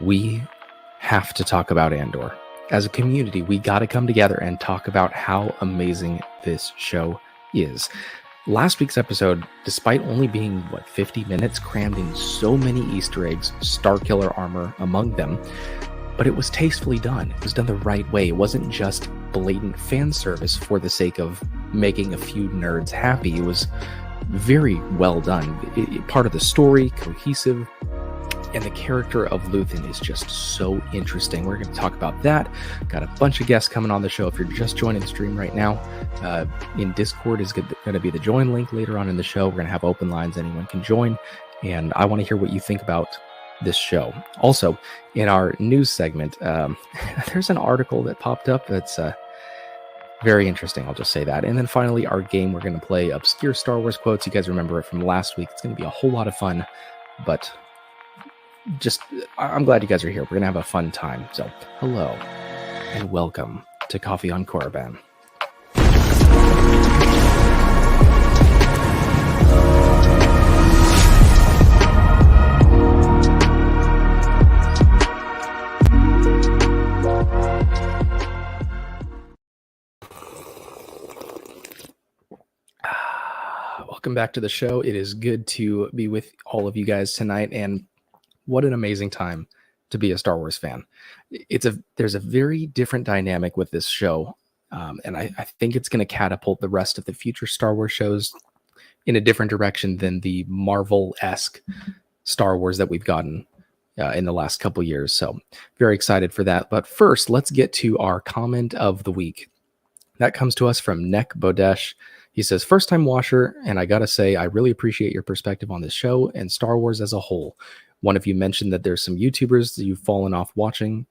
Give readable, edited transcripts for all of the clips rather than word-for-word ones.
we have to talk about Andor. As a community, we got to come together and talk about how amazing this show is. Last week's episode, despite only being, 50 minutes, crammed in so many Easter eggs, Starkiller armor among them, but it was tastefully done. It was done the right way. It wasn't just blatant fan service for the sake of making a few nerds happy. It was very well done. Part of the story, cohesive, and the character of Luthen is just so interesting. We're going to talk about that. Got a bunch of guests coming on the show. If you're just joining the stream right now, in Discord is going to be the join link later on in the show. We're going to have open lines. Anyone can join. And I want to hear what you think about this show. Also, in our news segment, there's an article that popped up that's very interesting. I'll just say that. And then finally, our game, we're going to play obscure Star Wars quotes. You guys remember it from last week. It's going to be a whole lot of fun, but I'm glad you guys are here. We're going to have a fun time. So, hello and welcome to Coffee on Korriban. Welcome back to the show. It is good to be with all of you guys tonight, and what an amazing time to be a Star Wars fan. There's a very different dynamic with this show, and I think it's going to catapult the rest of the future Star Wars shows in a different direction than the Marvel-esque Star Wars that we've gotten in the last couple years. So very excited for that. But first, let's get to our comment of the week. That comes to us from Nek Bodesh. He says, first time watcher, and I gotta say, I really appreciate your perspective on this show and Star Wars as a whole. One of you mentioned that there's some YouTubers that you've fallen off watching,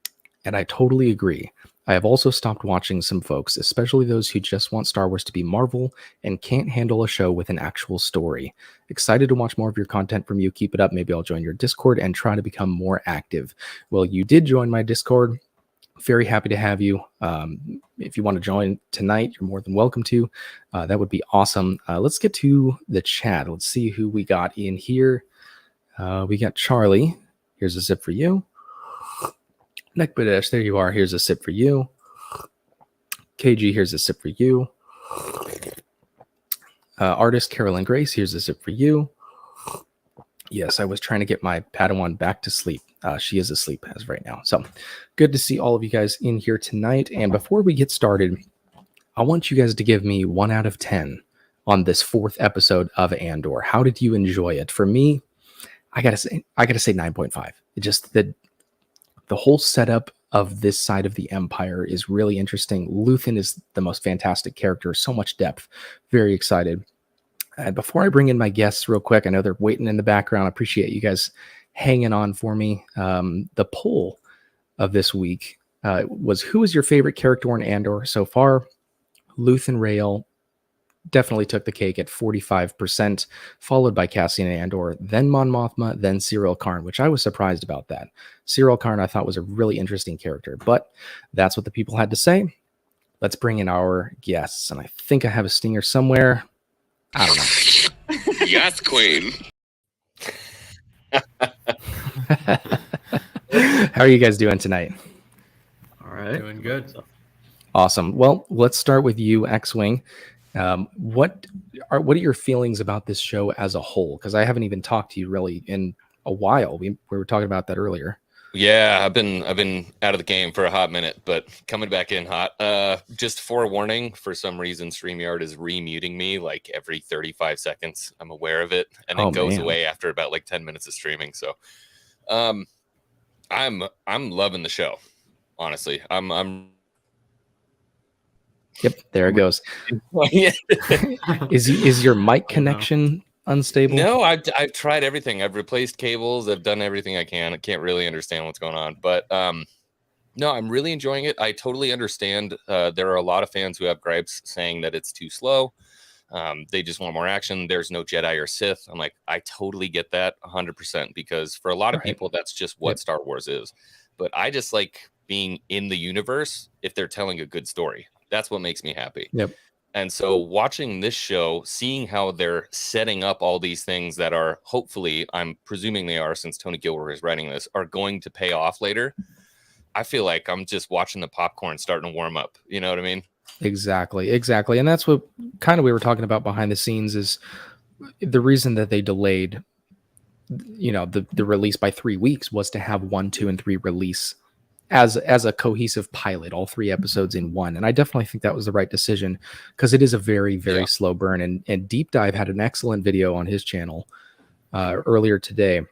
and I totally agree. I have also stopped watching some folks, especially those who just want Star Wars to be Marvel and can't handle a show with an actual story. Excited to watch more of your content from you. Keep it up. Maybe I'll join your Discord and try to become more active. Well, you did join my Discord. Very happy to have you. If you want to join tonight, you're more than welcome to. That would be awesome. Let's get to the chat. Let's see who we got in here. We got Charlie. Here's a sip for you. Nek Badesh, there you are. Here's a sip for you. KG, here's a sip for you. Artist Carolyn Grace, here's a sip for you. Yes, I was trying to get my Padawan back to sleep. She is asleep as of right now. So good to see all of you guys in here tonight. And before we get started, I want you guys to give me 1 out of 10 on this 4th episode of Andor. How did you enjoy it? For me, I gotta say 9.5. It just the whole setup of this side of the Empire is really interesting. Luthen is the most fantastic character. So much depth. Very excited. Before I bring in my guests real quick, I know they're waiting in the background. I appreciate you guys hanging on for me. The poll of this week was, who is your favorite character in Andor so far? Luthen Rael definitely took the cake at 45%, followed by Cassian Andor, then Mon Mothma, then Syril Karn, which I was surprised about that. Syril Karn I thought was a really interesting character, but that's what the people had to say. Let's bring in our guests, and I think I have a stinger somewhere. I don't know. Yes, Queen. How are you guys doing tonight? All right. Doing good. Awesome. Well, let's start with you, Xwing. What are your feelings about this show as a whole? Because I haven't even talked to you really in a while. We were talking about that earlier. Yeah, I've been out of the game for a hot minute, but coming back in hot. Just forewarning, for some reason, StreamYard is remuting me like every 35 seconds. I'm aware of it, and it goes away after about like 10 minutes of streaming. So, I'm loving the show. Honestly, I'm. Yep, there it goes. Is your mic connection unstable? No, I've tried everything. I've replaced cables. I've done everything I can. I can't really understand what's going on, but no, I'm really enjoying it. I totally understand. There are a lot of fans who have gripes saying that it's too slow. They just want more action. There's no Jedi or Sith. I'm like, I totally get that 100%, because for a lot of people, that's just what Star Wars is. But I just like being in the universe if they're telling a good story. That's what makes me happy. Yep. And so watching this show, seeing how they're setting up all these things that are hopefully, I'm presuming they are, since Tony Gilroy is writing this, are going to pay off later. I feel like I'm just watching the popcorn starting to warm up. You know what I mean? Exactly. And that's what kind of we were talking about behind the scenes is the reason that they delayed, the release by 3 weeks was to have 1, 2, and 3 release as a cohesive pilot, all 3 episodes in one. And I definitely think that was the right decision because it is a very, very slow burn. And Deep Dive had an excellent video on his channel earlier today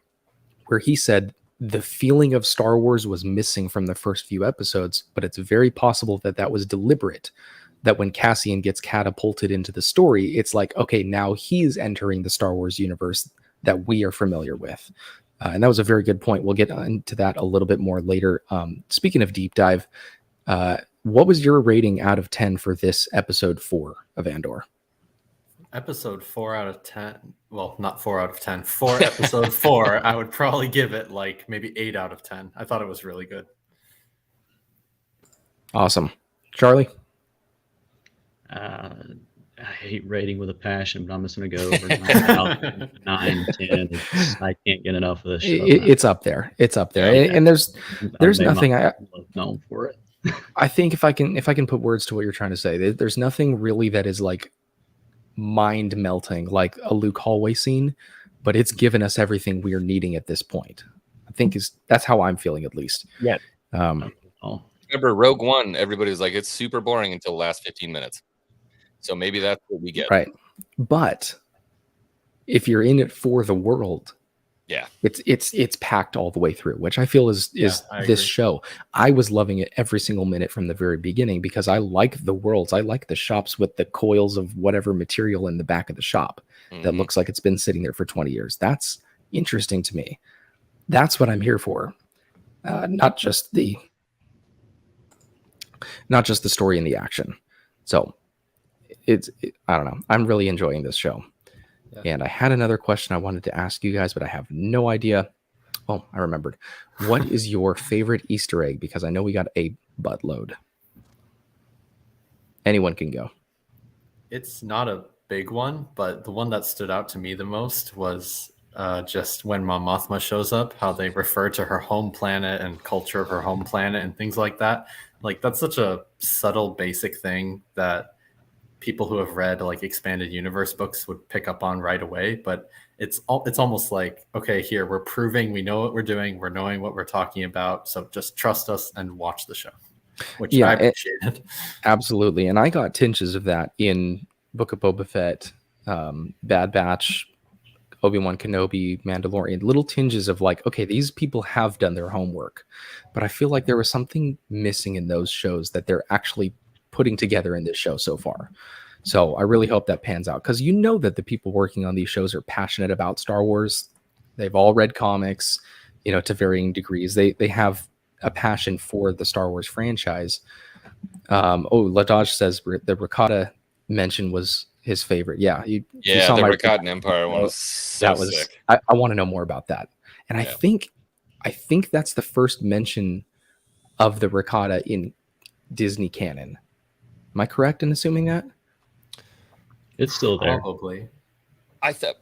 where he said the feeling of Star Wars was missing from the first few episodes, but it's very possible that was deliberate. That when Cassian gets catapulted into the story, it's like, okay, now he's entering the Star Wars universe that we are familiar with. And that was a very good point. We'll get into that a little bit more later. Speaking of Deep Dive, what was your rating out of 10 for this episode 4 of Andor? Episode 4 out of 10. Well, not 4 out of 10. For episode 4, I would probably give it like maybe 8 out of 10. I thought it was really good. Awesome. Charlie? I hate rating with a passion, but I'm just going to go over 9, 10. I can't get enough of this show. It's up there. It's up there. Yeah. And there's nothing known for it. I think if I can put words to what you're trying to say, there's nothing really that is like mind melting like a Luke hallway scene, but it's given us everything we are needing at this point. I think that's how I'm feeling at least. Yeah. Remember Rogue One, everybody was like, it's super boring until the last 15 minutes. So maybe that's what we get. Right. But if you're in it for the world, it's packed all the way through, which I feel is this show. I was loving it every single minute from the very beginning because I like the worlds. I like the shops with the coils of whatever material in the back of the shop that looks like it's been sitting there for 20 years. That's interesting to me. That's what I'm here for. Not just the story and the action. So I don't know. I'm really enjoying this show. Yeah. And I had another question I wanted to ask you guys, but I have no idea. Oh, I remembered. What is your favorite Easter egg? Because I know we got a buttload. Anyone can go. It's not a big one, but the one that stood out to me the most was just when Mom Mothma shows up, how they refer to her home planet and culture of her home planet and things like that. Like, that's such a subtle, basic thing that people who have read like expanded universe books would pick up on right away. But it's almost like, okay, here we're proving we know what we're doing, we're knowing what we're talking about, so just trust us and watch the show, which I appreciated. Absolutely. And I got tinges of that in Book of Boba Fett, Bad Batch, Obi-Wan Kenobi, Mandalorian, little tinges of like, okay, these people have done their homework, but I feel like there was something missing in those shows that they're actually putting together in this show so far. So I really hope that pans out, because that the people working on these shows are passionate about Star Wars. They've all read comics, to varying degrees. They have a passion for the Star Wars franchise. Ladaj says the Ricotta mention was his favorite. Yeah, you saw the my Ricotta Empire one was sick. I want to know more about that. And I think that's the first mention of the Ricotta in Disney canon. Am I correct in assuming that? It's still there. Probably. I thought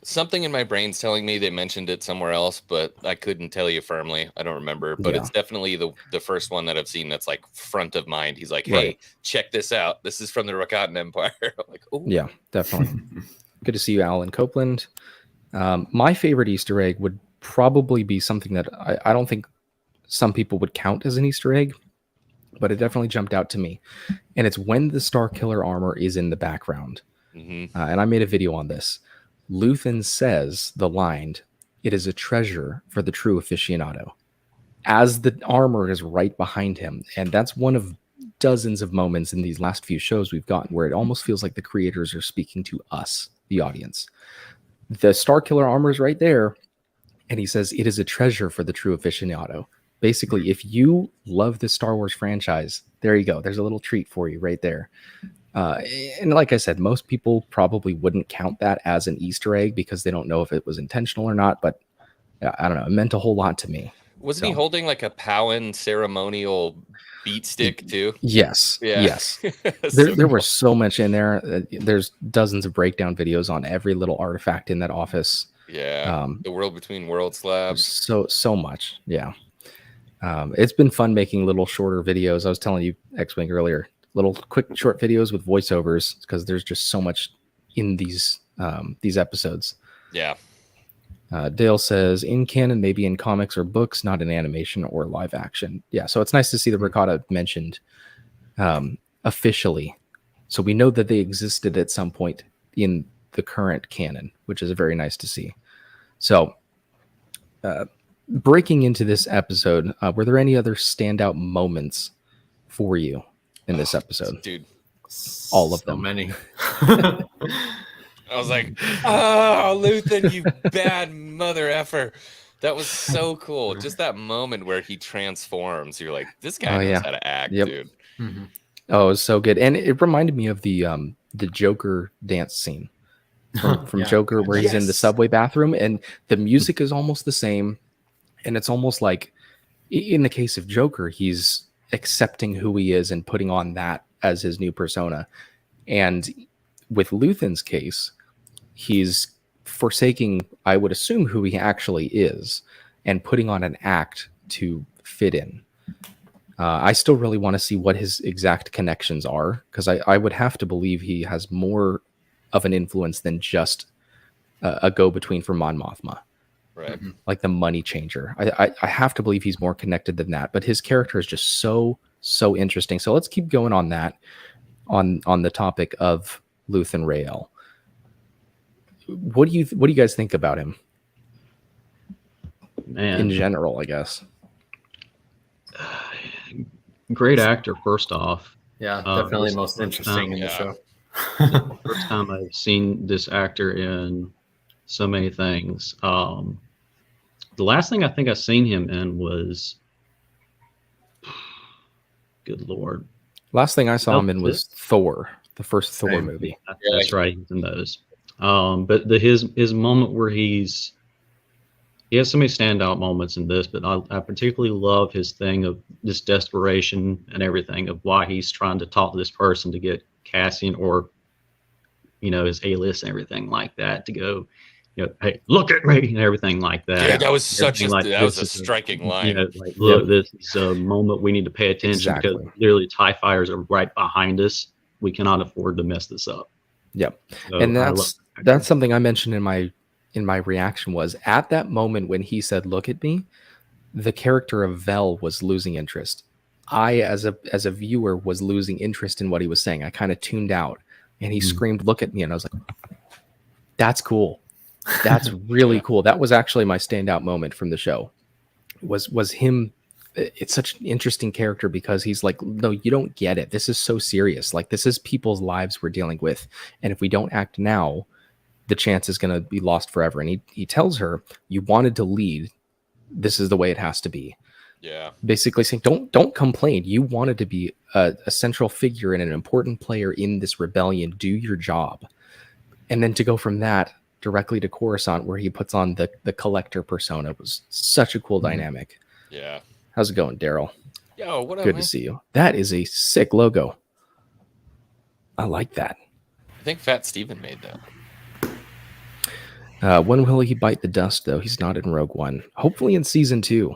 something in my brain's telling me they mentioned it somewhere else, but I couldn't tell you firmly. I don't remember, but it's definitely the first one that I've seen that's like front of mind. He's like, hey, check this out. This is from the Ricotta Empire. I'm like, oh. Yeah, definitely. Good to see you, Alan Copeland. My favorite Easter egg would probably be something that I don't think some people would count as an Easter egg, but it definitely jumped out to me. And it's when the Star Killer armor is in the background. And I made a video on this. Luthen says the line, "It is a treasure for the true aficionado," as the armor is right behind him. And that's one of dozens of moments in these last few shows we've gotten where it almost feels like the creators are speaking to us, the audience. The Star Killer armor is right there. And he says, "It is a treasure for the true aficionado." Basically, if you love the Star Wars franchise, there you go. There's a little treat for you right there. And like I said, most people probably wouldn't count that as an Easter egg because they don't know if it was intentional or not. But I don't know. It meant a whole lot to me. Wasn't he So- holding like a Powan ceremonial beat stick too? Yes. Yeah. Yes. So There cool. was so much in there. There's dozens of breakdown videos on every little artifact in that office. Yeah. The world between world slabs. So much. Yeah. It's been fun making little shorter videos. I was telling you Xwing earlier, little quick short videos with voiceovers because there's just so much in these episodes. Yeah. Dale says in canon, maybe in comics or books, not in animation or live action. Yeah, so it's nice to see the Ricotta mentioned officially, so we know that they existed at some point in the current canon, which is very nice to see. So, breaking into this episode, were there any other standout moments for you in this episode? Dude, All of So them. many. I was like, oh, Luthen, you bad mother effer. That was so cool. Just that moment where he transforms. You're like, this guy knows yeah. how to act, Yep. dude. Mhm. Oh, it was so good, and it reminded me of the Joker dance scene from Yeah. Joker, where he's in the Yes. subway bathroom, and the music is almost the same, and it's almost like, in the case of Joker, he's accepting who he is and putting on that as his new persona, and with Luthen's case, he's forsaking, I would assume, who he actually is, and putting on an act to fit in. I still really want to see what his exact connections are, because I would have to believe he has more of an influence than just a go-between for Mon Mothma, Right. like the money changer. I have to believe he's more connected than that, but his character is just so interesting. So let's keep going on that, on the topic of Luthe and Rael. What do you guys think about him Man, in general, I guess? great actor, first off. Yeah, Uh, definitely this- most interesting in the yeah. show. First time I've seen this actor in so many things. The last thing I think I've seen him in was, good Lord. Last thing I saw him in Nope. was Thor, the first Thor Same. movie. That's right, he's in those. But his moment where he has so many standout moments in this, but I particularly love his thing of this desperation and everything of why he's trying to talk to this person to get Cassian or, his A-list and everything like that to go, hey, look at me and everything like that. Dude, that was such a Everything like that was a this is striking line. like, look, this is a moment we need to pay attention Exactly. because literally TIE fighters are right behind us. We cannot afford to mess this up. Yep. So And I love that's something I mentioned in my reaction was at that moment when he said, "Look at me," the character of Vel was losing interest. I, as a viewer, was losing interest in what he was saying. I kind of tuned out, and he screamed, "Look at me!" And I was like, "That's cool. That's really Yeah. cool." That was actually my standout moment from the show. Was him. It's such an interesting character because he's like, "No, you don't get it. This is so serious. Like, this is people's lives we're dealing with, and if we don't act now, the chance is going to be lost forever." And he tells her, "You wanted to lead. This is the way it has to be." Yeah. Basically saying, don't complain. You wanted to be a central figure and an important player in this rebellion. Do your job. And then to go from that directly to Coruscant, where he puts on the collector persona, was such a cool dynamic. Yeah. How's it going, Daryl? Yo, what up, Good man? to see you. That is a sick logo. I like that. I think Fat Steven made that. When will he bite the dust, though? He's not in Rogue One. Hopefully in season 2.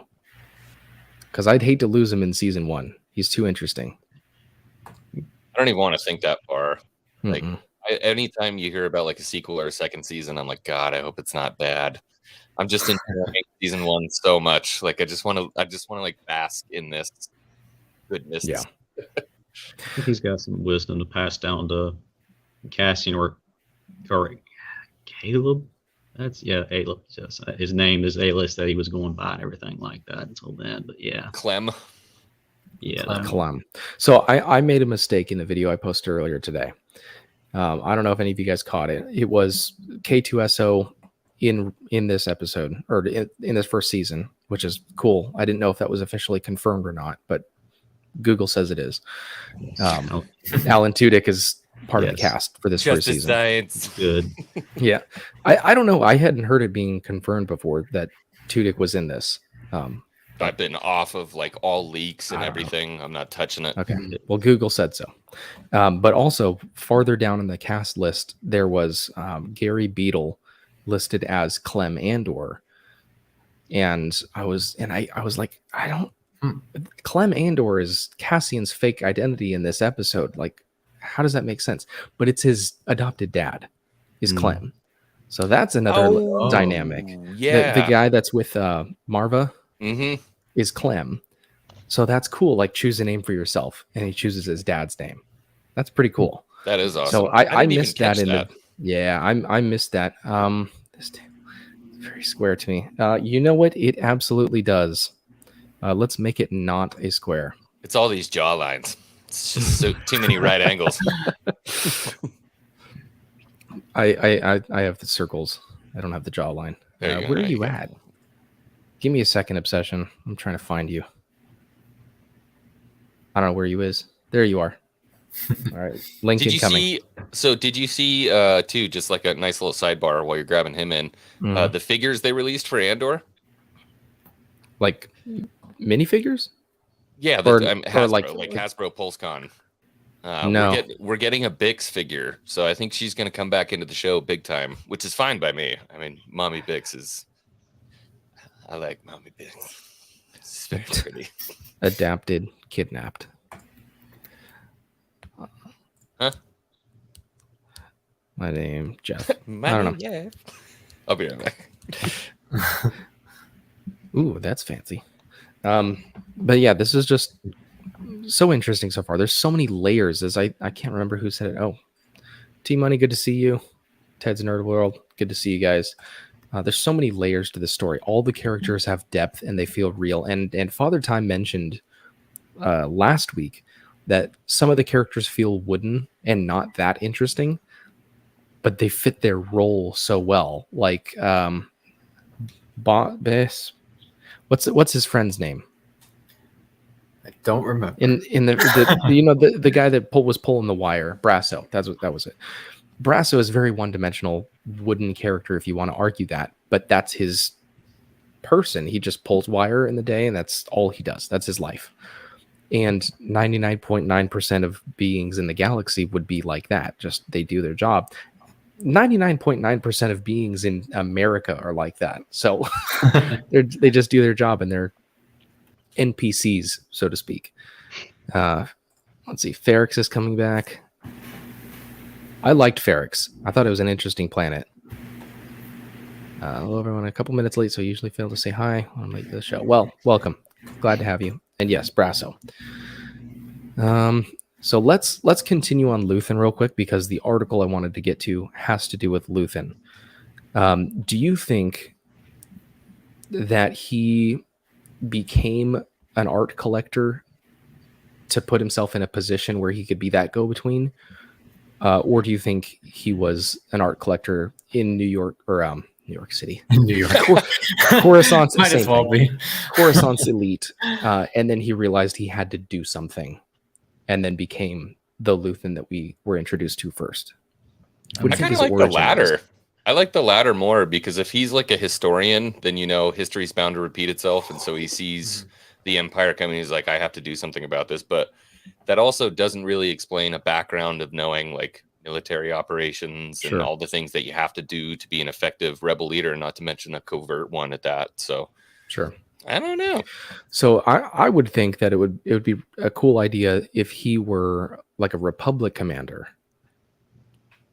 Because I'd hate to lose him in season 1. He's too interesting. I don't even want to think that far. Like, Mm-mm. Anytime you hear about like a sequel or a second season, I'm like, God, I hope it's not bad. I'm just enjoying season 1 so much. Like, I just want to like bask in this goodness. Yeah. I think he's got some wisdom to pass down to Cassian or Caleb. Caleb. Yes, his name is A-list that he was going by and everything like that until then. But yeah, Clem. that- Clem. So I made a mistake in the video I posted earlier today. I don't know if any of you guys caught it. It was K2SO in this episode, or in this first season, which is cool. I didn't know if that was officially confirmed or not, but Google says it is. Alan Tudyk is part of the Yes. cast for this first Justice season. Science. good. Yeah. I don't know. I hadn't heard it being confirmed before that Tudyk was in this. I've been off of like all leaks and I don't know. everything. I'm not touching it. Okay. Well, Google said so. But also farther down in the cast list, there was Gary Beadle listed as Clem Andor. And I was like, I don't. Clem Andor is Cassian's fake identity in this episode. Like, how does that make sense? But it's his adopted dad, is Clem. So that's another dynamic. Yeah. The guy that's with Marva Mm-hmm. is Clem. So that's cool. Like, choose a name for yourself, and he chooses his dad's name. That's pretty cool. That is awesome. So I didn't missed even that catch in the. Yeah, I missed that. This table is very square to me. You know what? It absolutely does. Let's make it not a square. It's all these jaw lines. It's just too many right angles. I have the circles. I don't have the jawline. There you go, Where are there you you go. at? Give me a second, Obsession. I'm trying to find you. I don't know where you is. There you are. All right, link Did you incoming. see? So did you see too? Just like a nice little sidebar while you're grabbing him in. The figures they released for Andor. Like minifigures? Yeah, Or Hasbro, like- like Hasbro PulseCon. No. We're getting a Bix figure, so I think she's going to come back into the show big time, which is fine by me. I mean, Mommy Bix is. I like Mommy Bix. It's very pretty. Adapted, kidnapped. Huh? My name, Jeff. I don't know. Yeah. I'll be right back. Ooh, that's fancy. But yeah, this is just so interesting so far. There's so many layers. As I can't remember who said it. Oh, T Money, good to see you. Ted's Nerd World, good to see you guys. There's so many layers to the story. All the characters have depth and they feel real. And Father Time mentioned last week that some of the characters feel wooden and not that interesting, but they fit their role so well. Like what's his friend's name? I don't remember. In the the guy that was pulling the wire, Brasso. That was it. Brasso is very one-dimensional wooden character, if you want to argue that, but that's his person. He just pulls wire in the day, and that's all he does. That's his life. And 99.9% of beings in the galaxy would be like that. Just they do their job. 99.9% of beings in America are like that. So they just do their job, and they're NPCs, so to speak. Let's see. Ferrix is coming back. I liked Ferrix. I thought it was an interesting planet. Hello, everyone. A couple minutes late, so I usually fail to say hi on the show. Well, welcome. Glad to have you. And yes, Brasso. So let's continue on Luthen real quick, because the article I wanted to get to has to do with Luthen. Do you think that he became an art collector to put himself in a position where he could be that go-between? Or do you think he was an art collector in New York or New York City? New York. Coruscant's Might as well be. Coruscant's elite. And then he realized he had to do something, and then became the Luthen that we were introduced to first. What do I you think kind of his like the origin was? latter. I like the latter more, because if he's like a historian, then history's bound to repeat itself, and so he sees the Empire coming. He's like, I have to do something about this. But that also doesn't really explain a background of knowing like military operations and Sure. all the things that you have to do to be an effective rebel leader, not to mention a covert one at that. So Sure. I don't know. So I would think that it would be a cool idea if he were like a Republic commander,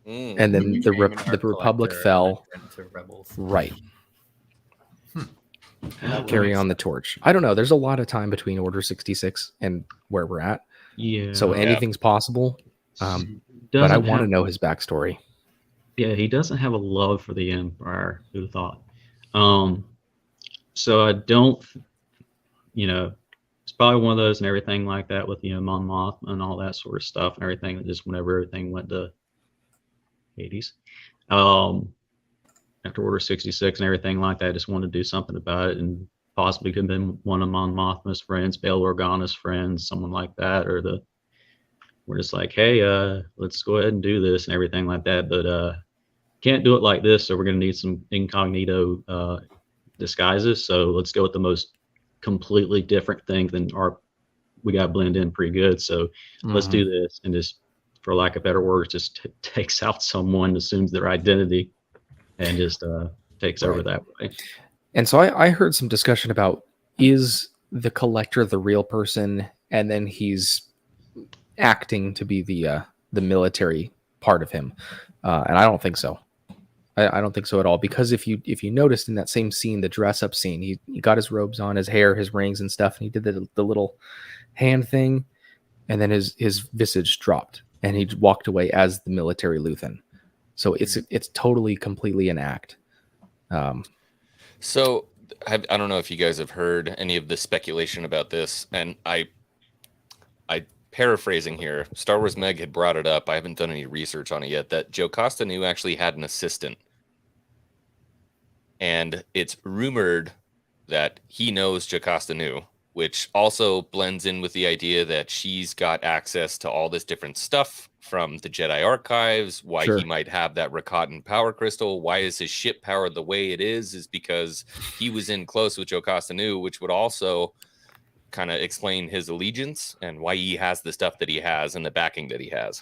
and then the Republic fell. To rebels. Right. Carry on the torch. I don't know. There's a lot of time between Order 66 and where we're at. Yeah. So anything's possible. But Doesn't I want to have- know his backstory. Yeah, he doesn't have a love for the Empire. Who thought? So I don't, it's probably one of those and everything like that with Mon Mothma and all that sort of stuff and everything. That just whenever everything went to Hades, after Order 66 and everything like that, I just wanted to do something about it, and possibly could have been one of Mon Mothma's friends, Bail Organa's friends, someone like that, or we're just like, hey, let's go ahead and do this and everything like that, but can't do it like this, so we're going to need some incognito disguises, so let's go with the most completely different thing than we got to blend in pretty good. So let's do this. And just, for lack of better words, just takes out someone, assumes their identity, and just takes over that way. And so I heard some discussion about, is the collector the real person, and then he's acting to be the military part of him, and I don't think so. I don't think so at all, because if you noticed in that same scene, the dress up scene, he got his robes on, his hair, his rings and stuff, and he did the little hand thing, and then his visage dropped, and he walked away as the military Luthen. So it's totally, completely an act. So I don't know if you guys have heard any of the speculation about this, and I paraphrasing here. Star Wars Meg had brought it up. I haven't done any research on it yet, that Jocasta Nu actually had an assistant, and it's rumored that he knows Jocasta Nu, which also blends in with the idea that she's got access to all this different stuff from the Jedi archives. Why he might have that Rakatan power crystal. Why is his ship powered the way it is because he was in close with Jocasta Nu, which would also kind of explain his allegiance and why he has the stuff that he has and the backing that he has.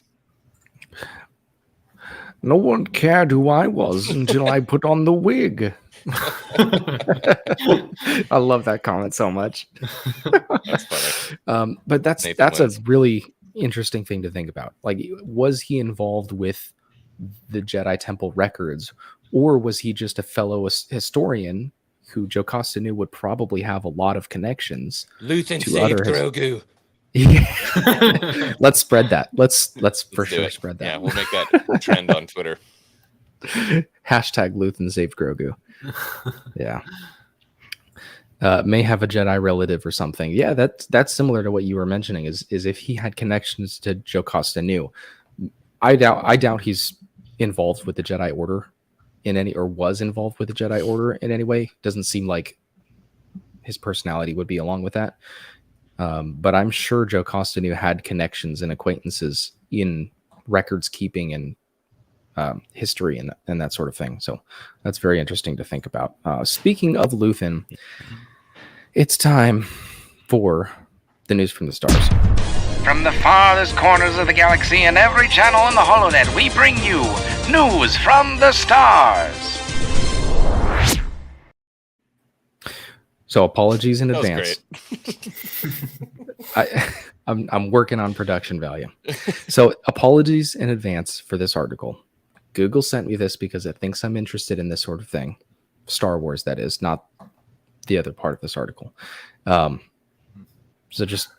No one cared who I was until I put on the wig. I love that comment so much. That's funny. But that's a really interesting thing to think about. Like, was he involved with the Jedi Temple records, or was he just a fellow historian who Jocasta Nu would probably have a lot of connections Luthen to saved other Grogu. Let's spread that. Let's for sure spread that. Yeah, we'll make that trend on Twitter. Hashtag Luthen save Grogu. Yeah. May have a Jedi relative or something. Yeah, that's similar to what you were mentioning, is if he had connections to Jocasta Nu. I doubt he's involved with the Jedi Order in any, or was involved with the Jedi Order in any way. Doesn't seem like his personality would be along with that. But I'm sure Jocasta Nu had connections and acquaintances in records keeping and history and that sort of thing. So that's very interesting to think about. Speaking of Luthen, it's time for the news from the stars. From the farthest corners of the galaxy and every channel in the holonet, we bring you news from the stars. So apologies in That was advance. I'm working on production value. So apologies in advance for this article. Google sent me this because it thinks I'm interested in this sort of thing. Star Wars, that is, not the other part of this article. So just,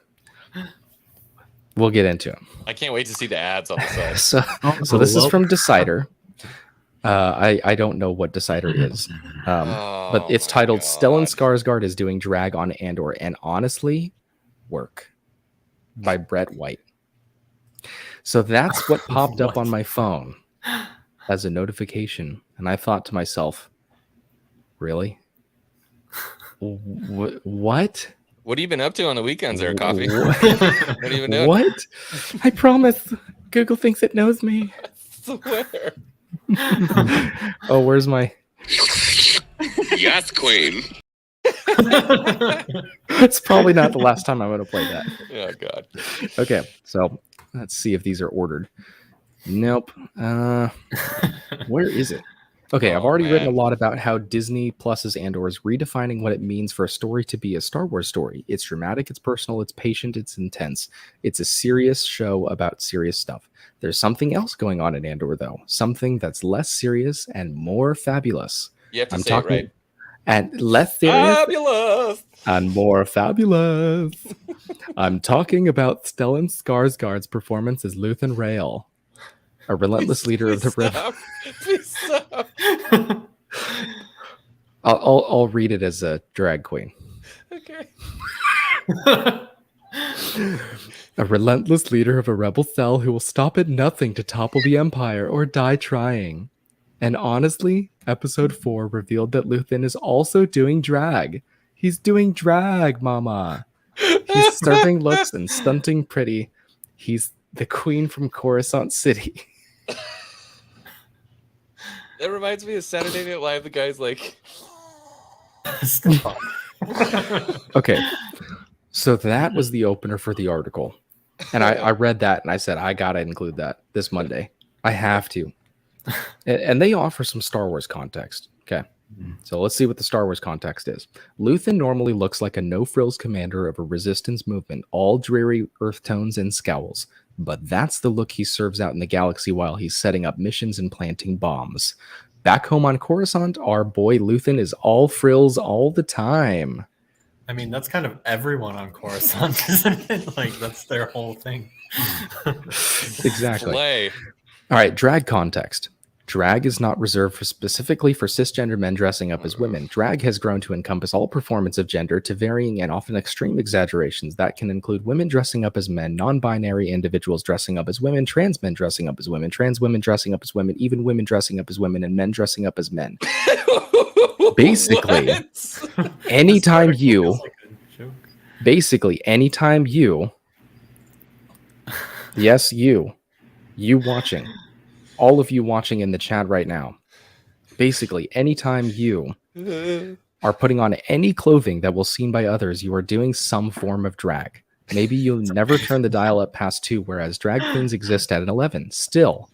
we'll get into it. I can't wait to see the ads on the side. So this is from Decider. I don't know what Decider is, but it's titled Stellan Skarsgård is doing drag on Andor, and honestly, work, by Brett White. So that's what popped up on my phone as a notification, and I thought to myself, really? What? What have you been up to on the weekends there, Coffee? What have you been doing? What? I promise Google thinks it knows me. I swear. Oh, where's my... Yes, queen. It's probably not the last time I'm going to play that. Oh, God. Okay, so let's see if these are ordered. Nope. Where is it? Okay, I've already written a lot about how Disney Plus's Andor is redefining what it means for a story to be a Star Wars story. It's dramatic, it's personal, it's patient, it's intense. It's a serious show about serious stuff. There's something else going on in Andor, though. Something that's less serious and more fabulous. You have to say it right. And less serious Fabulous! and more fabulous. I'm talking about Stellan Skarsgård's performance as Luthen Rael, a relentless leader of the rebel. Please stop. I'll read it as a drag queen. Okay. A relentless leader of a rebel cell who will stop at nothing to topple the Empire or die trying. And honestly, episode 4 revealed that Luthen is also doing drag. He's doing drag, mama. He's serving looks and stunting pretty. He's the queen from Coruscant City. That reminds me of Saturday Night Live. The guy's like, Stop. Okay. So that was the opener for the article. And I read that and I said, I got to include that this Monday. I have to. And they offer some Star Wars context. Okay. So let's see what the Star Wars context is. Luthen normally looks like a no-frills commander of a resistance movement, all dreary earth tones and scowls. But that's the look he serves out in the galaxy while he's setting up missions and planting bombs. Back home on Coruscant, our boy Luthen is all frills all the time. I mean, that's kind of everyone on Coruscant, isn't it? Like, that's their whole thing. Exactly. Play. All right, drag context. Drag is not reserved specifically for cisgender men dressing up as women. Drag has grown to encompass all performance of gender to varying and often extreme exaggerations that can include women dressing up as men, non-binary individuals dressing up as women, trans men dressing up as women, trans women dressing up as women, even women dressing up as women, and men dressing up as men. Basically, anytime you yes, you watching, all of you watching in the chat right now, basically, anytime you are putting on any clothing that will seen by others, you are doing some form of drag. Maybe you'll never turn the dial up past 2, whereas drag queens exist at an 11. Still,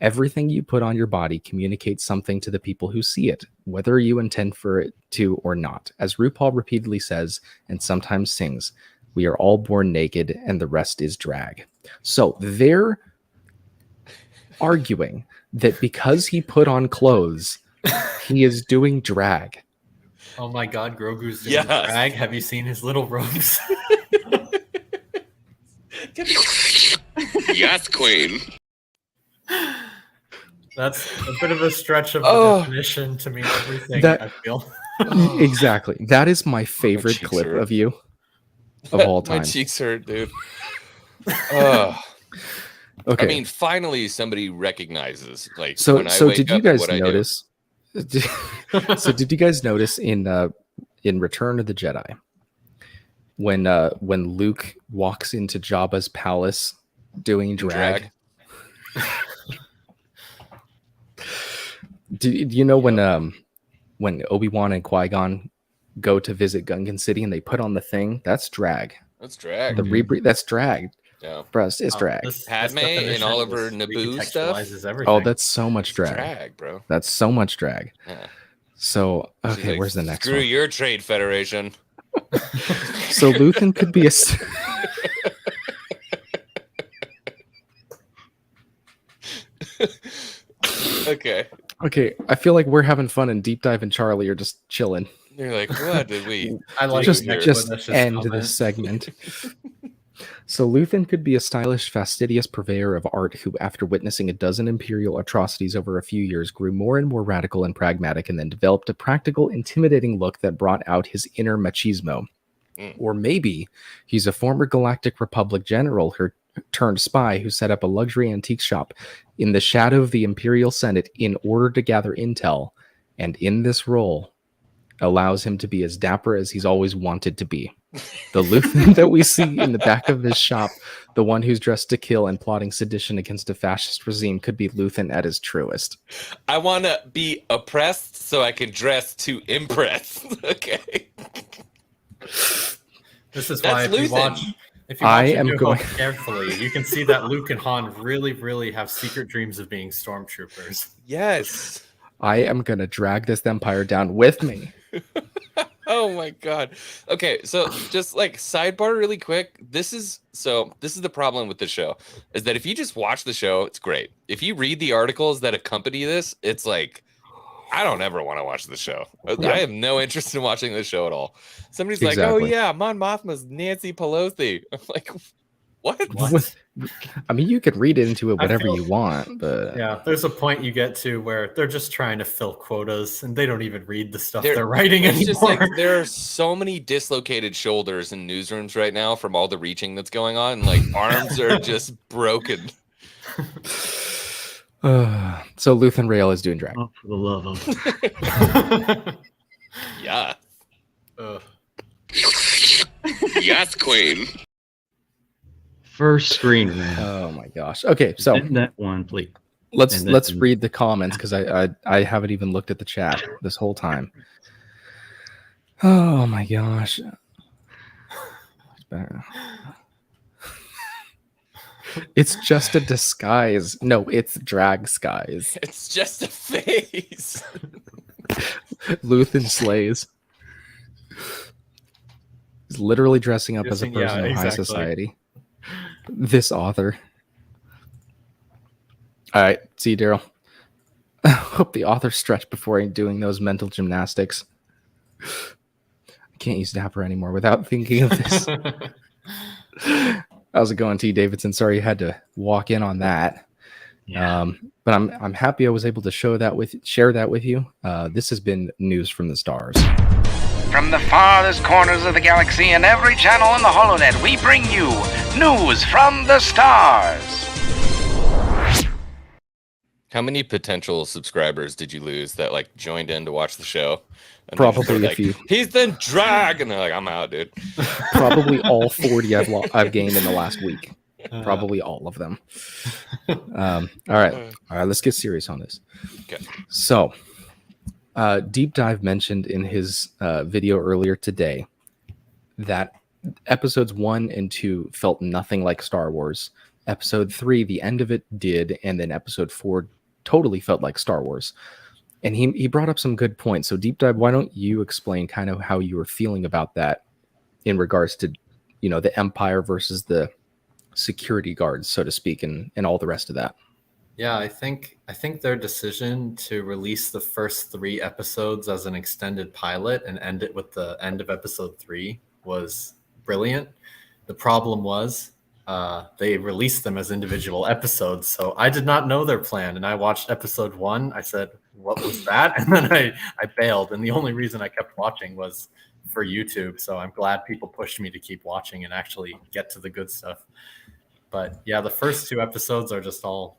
everything you put on your body communicates something to the people who see it, whether you intend for it to or not. As RuPaul repeatedly says, and sometimes sings, we are all born naked and the rest is drag. So they're arguing that because he put on clothes, he is doing drag. Oh my God, Grogu's doing drag. Have you seen his little robes? Yes, Queen. That's a bit of a stretch of the definition to mean everything, I feel. Exactly. That is my favorite clip of you of all time. My cheeks hurt, dude. Okay. I mean, finally somebody recognizes. Like, so when I wake did you up, guys what I do. notice? So did you guys notice in Return of the Jedi when Luke walks into Jabba's palace doing drag? Do you know when Obi-Wan and Qui-Gon go to visit Gungan City and they put on the thing? That's drag. That's drag. The rebreathe. That's drag. Yeah. Bruh, it's drag. Padme and all of her Naboo stuff. Oh, that's so much drag. Drag, bro. That's so much drag. Yeah. So, She's okay, like, where's the next Screw one? your trade federation. So Luthen could be a... Okay. Okay, I feel like we're having fun and Deep Dive and Charlie are just chilling. You're like, what did we just end this segment. So Luthen could be a stylish, fastidious purveyor of art who, after witnessing a dozen imperial atrocities over a few years, grew more and more radical and pragmatic and then developed a practical, intimidating look that brought out his inner machismo. Or maybe he's a former Galactic Republic general turned spy who set up a luxury antique shop in the shadow of the Imperial Senate in order to gather intel, and in this role allows him to be as dapper as he's always wanted to be. The Luthen that we see in the back of his shop, the one who's dressed to kill and plotting sedition against a fascist regime, could be Luthen at his truest. I want to be oppressed so I can dress to impress. Okay. This is why if you watch carefully, you can see that Luke and Han really, really have secret dreams of being stormtroopers. Yes. I am going to drag this empire down with me. Oh my God. Okay, so just like sidebar really quick. This is the problem with the show, is that if you just watch the show, it's great. If you read the articles that accompany this, it's like, I don't ever want to watch the show. Yeah. I have no interest in watching this show at all. Somebody's like, oh yeah, Mon Mothma's Nancy Pelosi. I'm like, what? I mean, you could read into it whatever you want, but yeah, there's a point you get to where they're just trying to fill quotas and they don't even read the stuff they're writing anymore. Just like, there are so many dislocated shoulders in newsrooms right now from all the reaching that's going on. Like, arms are just broken. So Luthen Rael is doing drag. Oh, for the love of Yeah. Yes, Queen. First screen. Oh my gosh. Okay, so Send that one, please. Let's read the comments because I haven't even looked at the chat this whole time. Oh my gosh. It's just a disguise. No, it's drag skies. It's just a face. Luthen slays. He's literally dressing up as a Yeah, person of high exactly. society. This author. All right, see you, Daryl. I hope the author stretched before doing those mental gymnastics. I can't use Dapper anymore without thinking of this. How's it going, T. Davidson? Sorry you had to walk in on that. Yeah. But I'm happy I was able to share that with you. This has been News from the Stars. From the farthest corners of the galaxy and every channel in the holonet, we bring you News from the Stars. How many potential subscribers did you lose that like joined in to watch the show? And Probably they're a like, few. He's been drag, and they're like, I'm out, dude. Probably all 40 I've gained in the last week. Probably all of them. All right, let's get serious on this. Okay. So, Deep Dive mentioned in his video earlier today that episodes 1 and 2 felt nothing like Star Wars. Episode 3, the end of it did, and then episode 4 totally felt like Star Wars. And he brought up some good points. So Deep Dive, why don't you explain kind of how you were feeling about that in regards to, the Empire versus the security guards, so to speak, and all the rest of that. Yeah, I think their decision to release the first 3 episodes as an extended pilot and end it with the end of episode 3 was brilliant. The problem was they released them as individual episodes, so I did not know their plan. And I watched episode 1. I said, "What was that?" And then I bailed. And the only reason I kept watching was for YouTube. So I'm glad people pushed me to keep watching and actually get to the good stuff. But yeah, the first 2 episodes are just all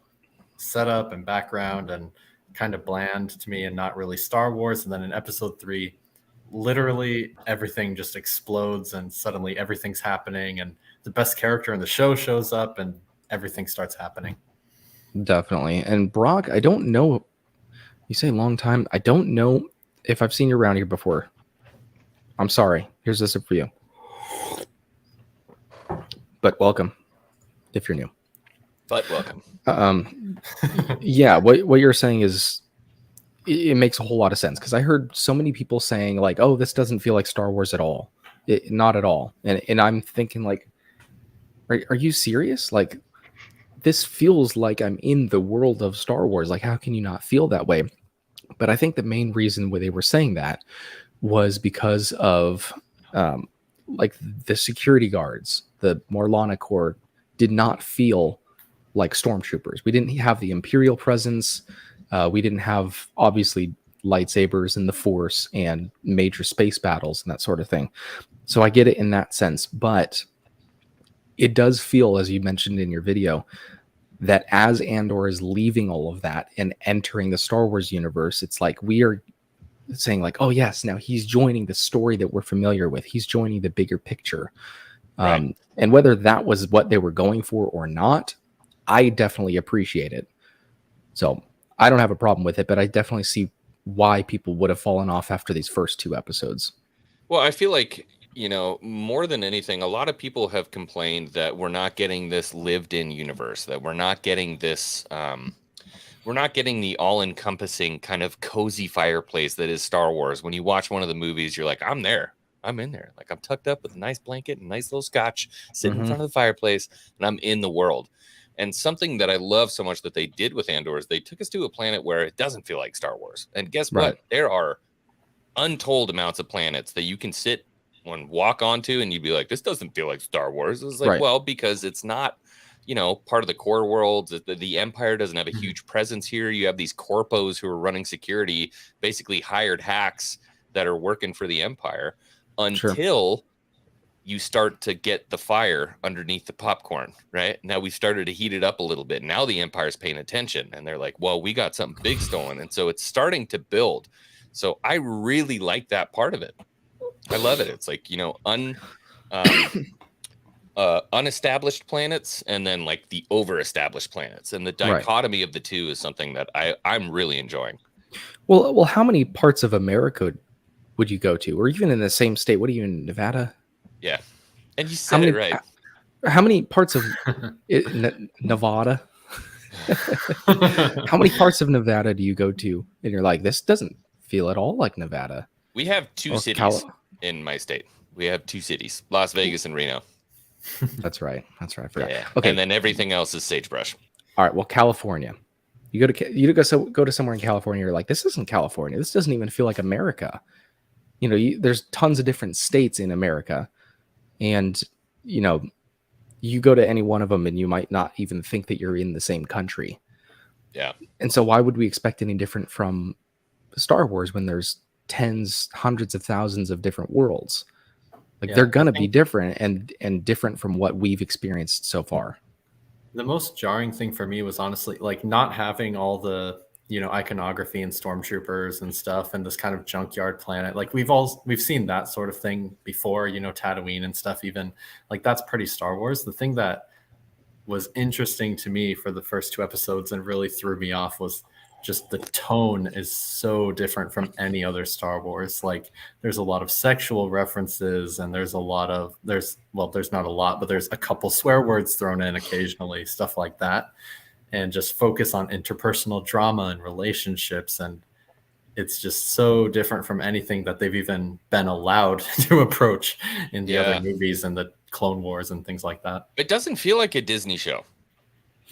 setup and background and kind of bland to me and not really Star Wars. And then in episode 3, literally everything just explodes and suddenly everything's happening and the best character in the show shows up and everything starts happening. Definitely. And Brock, I don't know, you say long time, I don't know if I've seen you around here before. I'm sorry. Here's this for you. But welcome if you're new. But welcome. Yeah, what you're saying is it makes a whole lot of sense, because I heard so many people saying like, "Oh, this doesn't feel like Star Wars at all." Not at all. And I'm thinking like, are you serious? Like, this feels like I'm in the world of Star Wars. Like, how can you not feel that way? But I think the main reason why they were saying that was because of like the security guards, the Morlana Corps did not feel like stormtroopers. We didn't have the Imperial presence. We didn't have, obviously, lightsabers and the Force and major space battles and that sort of thing. So I get it in that sense. But it does feel, as you mentioned in your video, that as Andor is leaving all of that and entering the Star Wars universe, it's like we are saying like, oh yes, now he's joining the story that we're familiar with. He's joining the bigger picture. Right. And whether that was what they were going for or not, I definitely appreciate it. So I don't have a problem with it, but I definitely see why people would have fallen off after these first 2 episodes. Well, I feel like, more than anything, a lot of people have complained that we're not getting this lived-in universe, that we're not getting this, we're not getting the all-encompassing kind of cozy fireplace that is Star Wars. When you watch one of the movies, you're like, I'm there. I'm in there. Like, I'm tucked up with a nice blanket and a nice little scotch, sitting in front of the fireplace, and I'm in the world. And something that I love so much that they did with Andor is they took us to a planet where it doesn't feel like Star Wars. And guess what? There are untold amounts of planets that you can sit and walk onto, and you'd be like, this doesn't feel like Star Wars. It's like, well, because it's not, part of the core world. The Empire doesn't have a huge presence here. You have these corpos who are running security, basically hired hacks that are working for the Empire until you start to get the fire underneath the popcorn, right? Now we started to heat it up a little bit. Now the Empire's paying attention and they're like, well, we got something big stolen. And so it's starting to build. So I really like that part of it. I love it. It's like, unestablished planets and then like the over-established planets. And the dichotomy of the two is something that I'm really enjoying. Well, how many parts of America would you go to, or even in the same state? What are you in, Nevada? Yeah, and you said it right. How many parts of Nevada? How many parts of Nevada do you go to, and you're like, this doesn't feel at all like Nevada? We have two Or cities in my state. We have two cities, Las Vegas and Reno. That's right. I forgot. Yeah. Okay. And then everything else is sagebrush. All right. Well, California. You go to somewhere in California. You're like, this isn't California. This doesn't even feel like America. You know, there's tons of different states in America, and you know, you go to any one of them, and you might not even think that you're in the same country. Yeah. And so, why would we expect any different from Star Wars when there's tens, hundreds of thousands of different worlds? Like they're gonna be different and different from what we've experienced so far. The most jarring thing for me was honestly like not having all the, you know, iconography and stormtroopers and stuff and this kind of junkyard planet. Like we've seen that sort of thing before, you know, Tatooine and stuff. Even like that's pretty Star Wars. The thing that was interesting to me for the first 2 episodes and really threw me off was just the tone is so different from any other Star Wars. Like there's a lot of sexual references and there's not a lot, but there's a couple swear words thrown in occasionally, stuff like that. And just focus on interpersonal drama and relationships. And it's just so different from anything that they've even been allowed to approach in the other movies and the Clone Wars and things like that. It doesn't feel like a Disney show.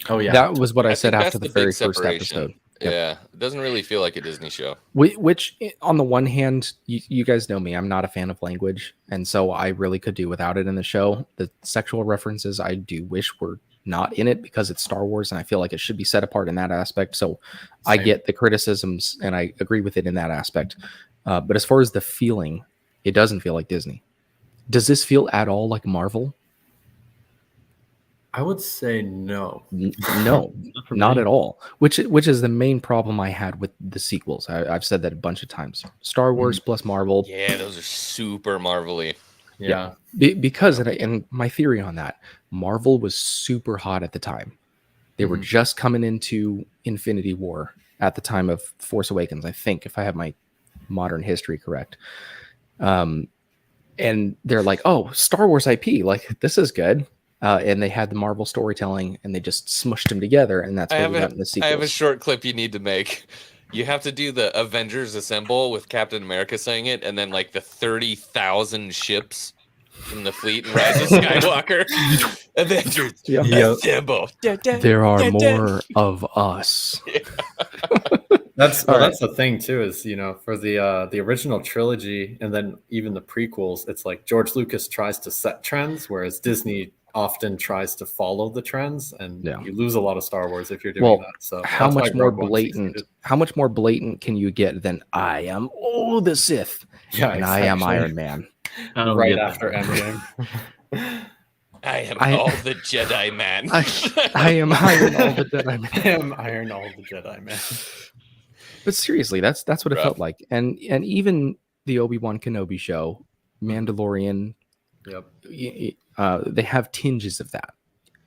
Oh yeah. That was what I said think after that's the very big first separation. episode. Yeah, it doesn't really feel like a Disney show. Which, on the one hand, you guys know me, I'm not a fan of language, and so I really could do without it in the show. The sexual references, I do wish were not in it because it's Star Wars, and I feel like it should be set apart in that aspect. So I get the criticisms, and I agree with it in that aspect. But as far as the feeling, it doesn't feel like Disney. Does this feel at all like Marvel? I would say no. No, not at all. Which is the main problem I had with the sequels. I've said that a bunch of times. Star Wars plus Marvel. Yeah, those are super Marvel-y. Yeah. Because, and my theory on that, Marvel was super hot at the time. They were just coming into Infinity War at the time of Force Awakens, I think, if I have my modern history correct. And they're like, oh, Star Wars IP, like, this is good. And they had the Marvel storytelling, and they just smushed them together, and that's what we got in the sequels. I have a short clip you need to make. You have to do the Avengers Assemble with Captain America saying it, and then like the 30,000 ships from the fleet and Rise of Skywalker. Avengers Assemble. There are more of us. Yeah. That's the thing too, is, you know, for the original trilogy and then even the prequels, it's like George Lucas tries to set trends, whereas Disney often tries to follow the trends, and you lose a lot of Star Wars if you're doing that. So how much more blatant can you get than I am the Sith, and I am Iron Man? Right after Endgame. I am all the Jedi man. I am Iron all the Jedi man. I am Iron all the Jedi man. But seriously, that's what it felt like, and even the Obi-Wan Kenobi show, Mandalorian. Yep. They have tinges of that.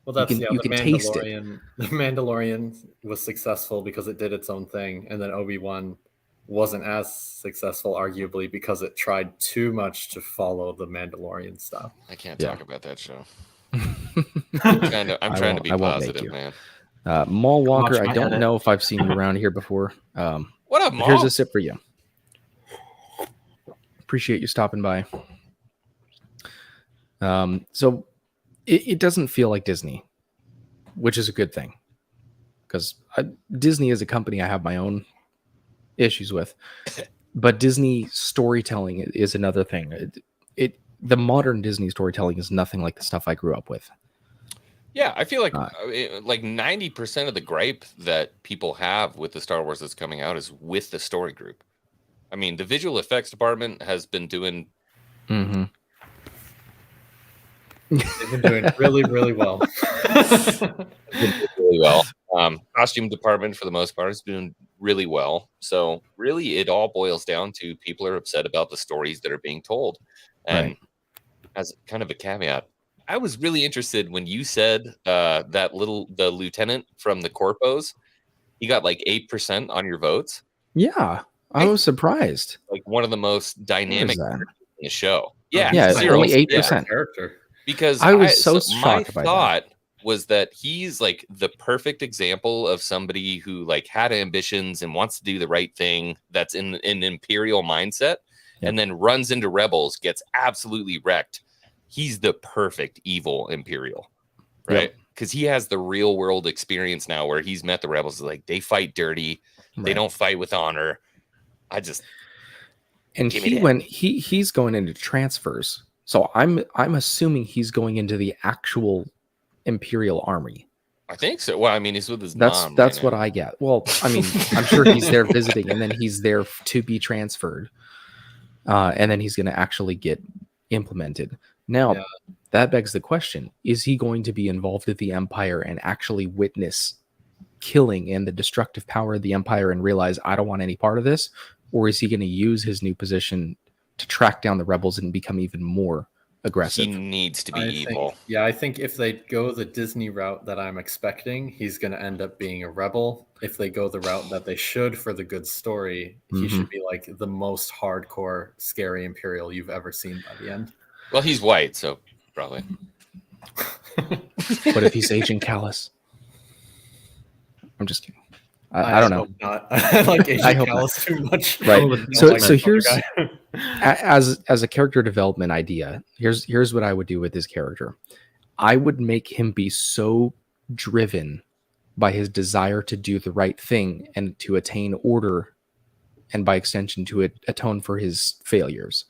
Well, that's you can taste it. The Mandalorian was successful because it did its own thing, and then Obi-Wan wasn't as successful, arguably, because it tried too much to follow the Mandalorian stuff. I can't talk about that show. I'm trying to be positive, man. Maul Walker, I don't know if I've seen you around here before. What up, Maul? Here's a sip for you. Appreciate you stopping by. So it doesn't feel like Disney, which is a good thing, because Disney is a company I have my own issues with, but Disney storytelling is another thing. The modern Disney storytelling is nothing like the stuff I grew up with. Yeah, I feel like 90% of the gripe that people have with the Star Wars that's coming out is with the story group. I mean, the visual effects department has been doing They've been doing really, really well. Really well. Costume department, for the most part, is doing really well. So really, it all boils down to people are upset about the stories that are being told. And as kind of a caveat, I was really interested when you said the lieutenant from the Corpos, he got like 8% on your votes. Yeah. I was surprised. Like one of the most dynamic that? characters in the show. Yeah, Yeah, Syril, only yeah. 8%. Character. Because I was so my shocked by thought was that he's like the perfect example of somebody who like had ambitions and wants to do the right thing. That's in an imperial mindset, and then runs into rebels, gets absolutely wrecked. He's the perfect evil imperial, right? Because he has the real world experience now, where he's met the rebels. Like they fight dirty, they don't fight with honor. And he's going into transfers. So I'm assuming he's going into the actual Imperial army. I think so. Well, I mean, he's with his mom. That's what I get. Well, I mean, I'm sure he's there visiting, and then he's there to be transferred, and then he's going to actually get implemented. Now, that begs the question: is he going to be involved with the Empire and actually witness killing and the destructive power of the Empire and realize I don't want any part of this, or is he going to use his new position to track down the rebels and become even more aggressive? He needs to be evil. I think if they go the Disney route that I'm expecting, he's going to end up being a rebel. If they go the route that they should for the good story, he should be like the most hardcore, scary Imperial you've ever seen by the end. Well, he's white, so probably. What if he's Agent Callus? I'm just kidding. I don't know. Not. I like Agent Callus too much. Right. So here's as a character development idea. Here's what I would do with this character. I would make him be so driven by his desire to do the right thing and to attain order, and by extension to atone for his failures,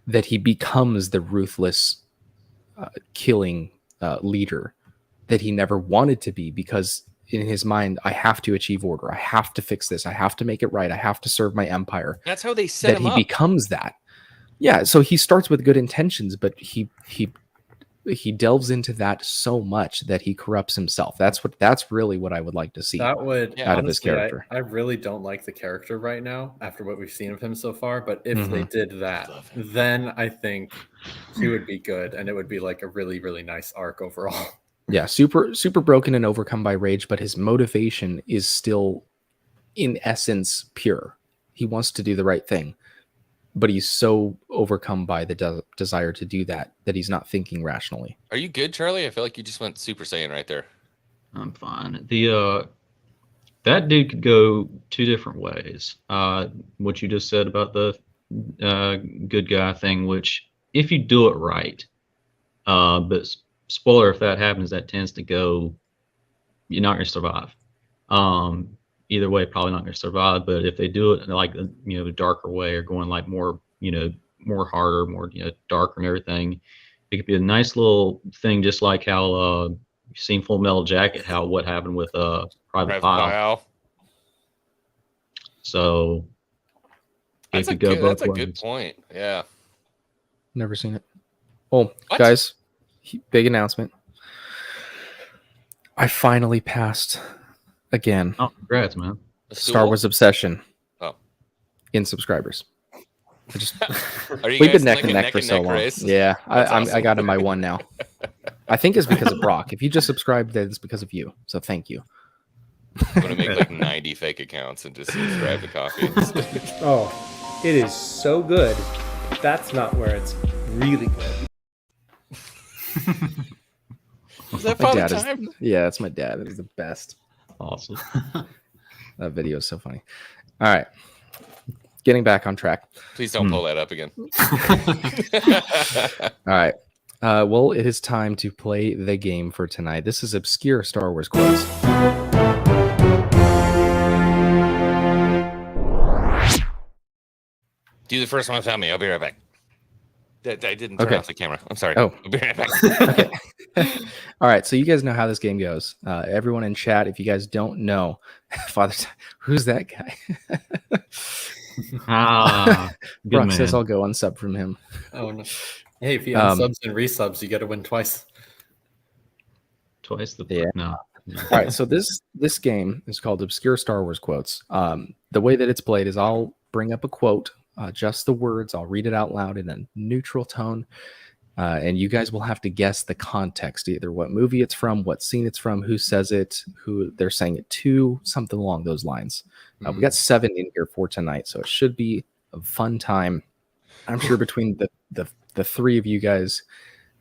that he becomes the ruthless, killing leader that he never wanted to be, because in his mind, I have to achieve order. I have to fix this. I have to make it right. I have to serve my empire. That's how they set him up. That he becomes that. Yeah. So he starts with good intentions, but he delves into that so much that he corrupts himself. That's really what I would like to see that would out of his character. I really don't like the character right now after what we've seen of him so far. But if they did that, then I think he would be good, and it would be like a really, really nice arc overall. Yeah, super broken and overcome by rage, but his motivation is still, in essence, pure. He wants to do the right thing, but he's so overcome by the desire to do that he's not thinking rationally. Are you good, Charlie? I feel like you just went Super Saiyan right there. I'm fine. That dude could go two different ways. What you just said about the good guy thing, which if you do it right, but spoiler, if that happens, that tends to go, you're not going to survive. Either way, probably not going to survive. But if they do it in like the darker way, or going like more more harder, more darker and everything, it could be a nice little thing, just like how you've seen Full Metal Jacket, what happened with Private Pile. So that's it could go both ways. That's a good point. Yeah, never seen it. Oh, guys. Big announcement. I finally passed again. Oh, congrats, man. Star Wars Obsession. Oh. In subscribers. We've been neck and neck for so long. Race? Yeah, awesome. I got in my one now. I think it's because of Brock. If you just subscribed, then it's because of you. So thank you. I'm going to make like 90 fake accounts and just subscribe to coffee. Oh, it is so good. That's not where it's really good. Is that Father Time? Yeah, that's my dad. It is the best. Awesome. That video is so funny. All right. Getting back on track. Please don't pull that up again. All right. Well, it is time to play the game for tonight. This is obscure Star Wars quotes. Do the first one without me. I'll be right back. I didn't turn off the camera. I'm sorry. Oh. I'll be right back. Okay. All right. So you guys know how this game goes. Everyone in chat, if you guys don't know, Father, who's that guy? Brock says I'll go unsub from him. Oh no! Hey, if you unsubs and resubs, you got to win twice. Twice the no. All right. So this game is called Obscure Star Wars Quotes. The way that it's played is I'll bring up a quote. Just the words. I'll read it out loud in a neutral tone, And you guys will have to guess the context, either what movie it's from, what scene it's from, who says it, who they're saying it to, something along those lines. We got 7 in here for tonight, so it should be a fun time. I'm sure between the 3 of you guys,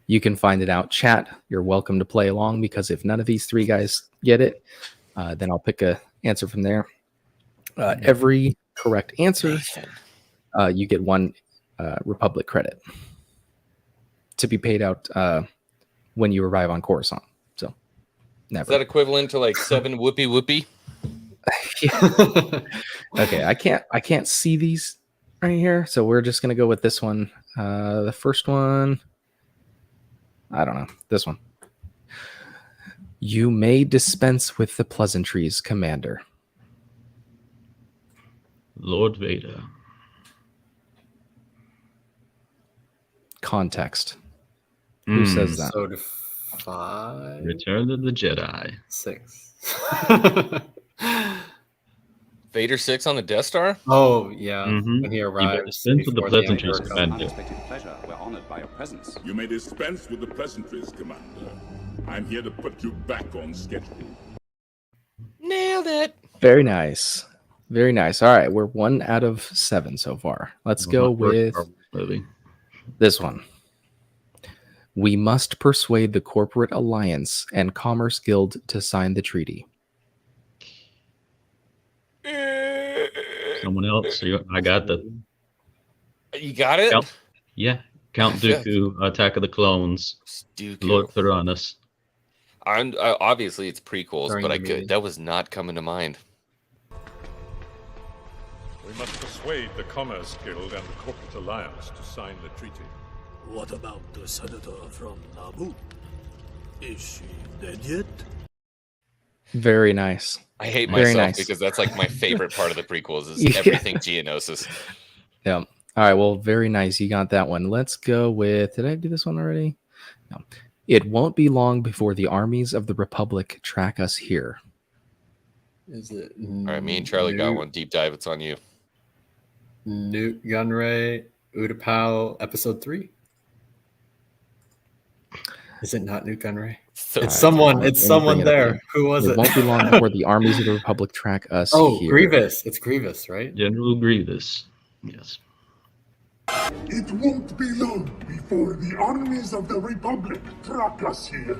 you can find it out. Chat, you're welcome to play along, because if none of these 3 guys get it, then I'll pick a answer from there. Every correct answer, you get 1 Republic credit to be paid out when you arrive on Coruscant. So, never. Is that equivalent to like 7 whoopee whoopee? Okay, I can't see these right here, so we're just gonna go with this one. The first one, I don't know. This one. You may dispense with the pleasantries, Commander. Lord Vader. Context. Who says that? Episode 5. Return of the Jedi. 6. Vader 6 on the Death Star? Oh yeah, Mhm. when he You may arrives. dispense with the before pleasantries, Andor Commander. Unexpected pleasure. We're honored by your presence. You may dispense with the pleasantries, Commander. I'm here to put you back on schedule. Nailed it. Very nice. Very nice. All right, we're 1 out of 7 so far. Let's go with movie. this one. We must persuade the Corporate Alliance and Commerce Guild to sign the treaty. Someone else? I got the You got it? Count, yeah. Count Dooku, Attack of the Clones, Dooku. Lord Tyrannus. Obviously it's prequels, During but the movie. that was not coming to mind. We must persuade the Commerce Guild and the Corporate Alliance to sign the treaty. What about the senator from Naboo? Is she dead yet? Very nice. I hate Very myself nice. because that's like my favorite part of the prequels is Yeah. everything Geonosis. Yeah. All right. Well, very nice. You got that one. Let's go with. Did I do this one already? No. It won't be long before the armies of the Republic track us here. Is it? All right, me and Charlie got one. Deep dive. It's on you. Newt Gunray, Utapau, episode 3. Is it not Newt Gunray? So It's someone. It's Let me someone bring it up there. here. Who was It it? won't be long before the armies of the Republic track us Oh, here. Grievous. It's Grievous, right? General Grievous. Yes. It won't be long before the armies of the Republic track us here.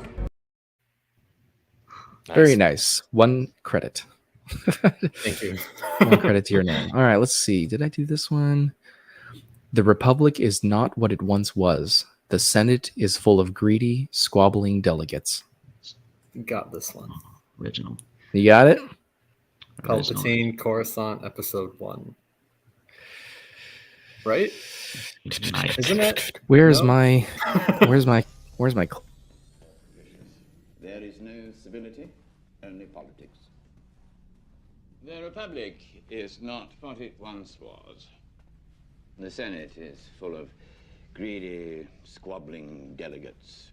Very nice. 1 credit. Thank you. 1 credit to your name. All right, let's see. Did I do this one? The Republic is not what it once was. The Senate is full of greedy, squabbling delegates. Got this one. Original. You got it? Original. Palpatine, Coruscant, episode 1. Right? Nice. Isn't it? Where's No? my where's my There is no civility, only politics. The Republic is not what it once was. The Senate is full of greedy, squabbling delegates.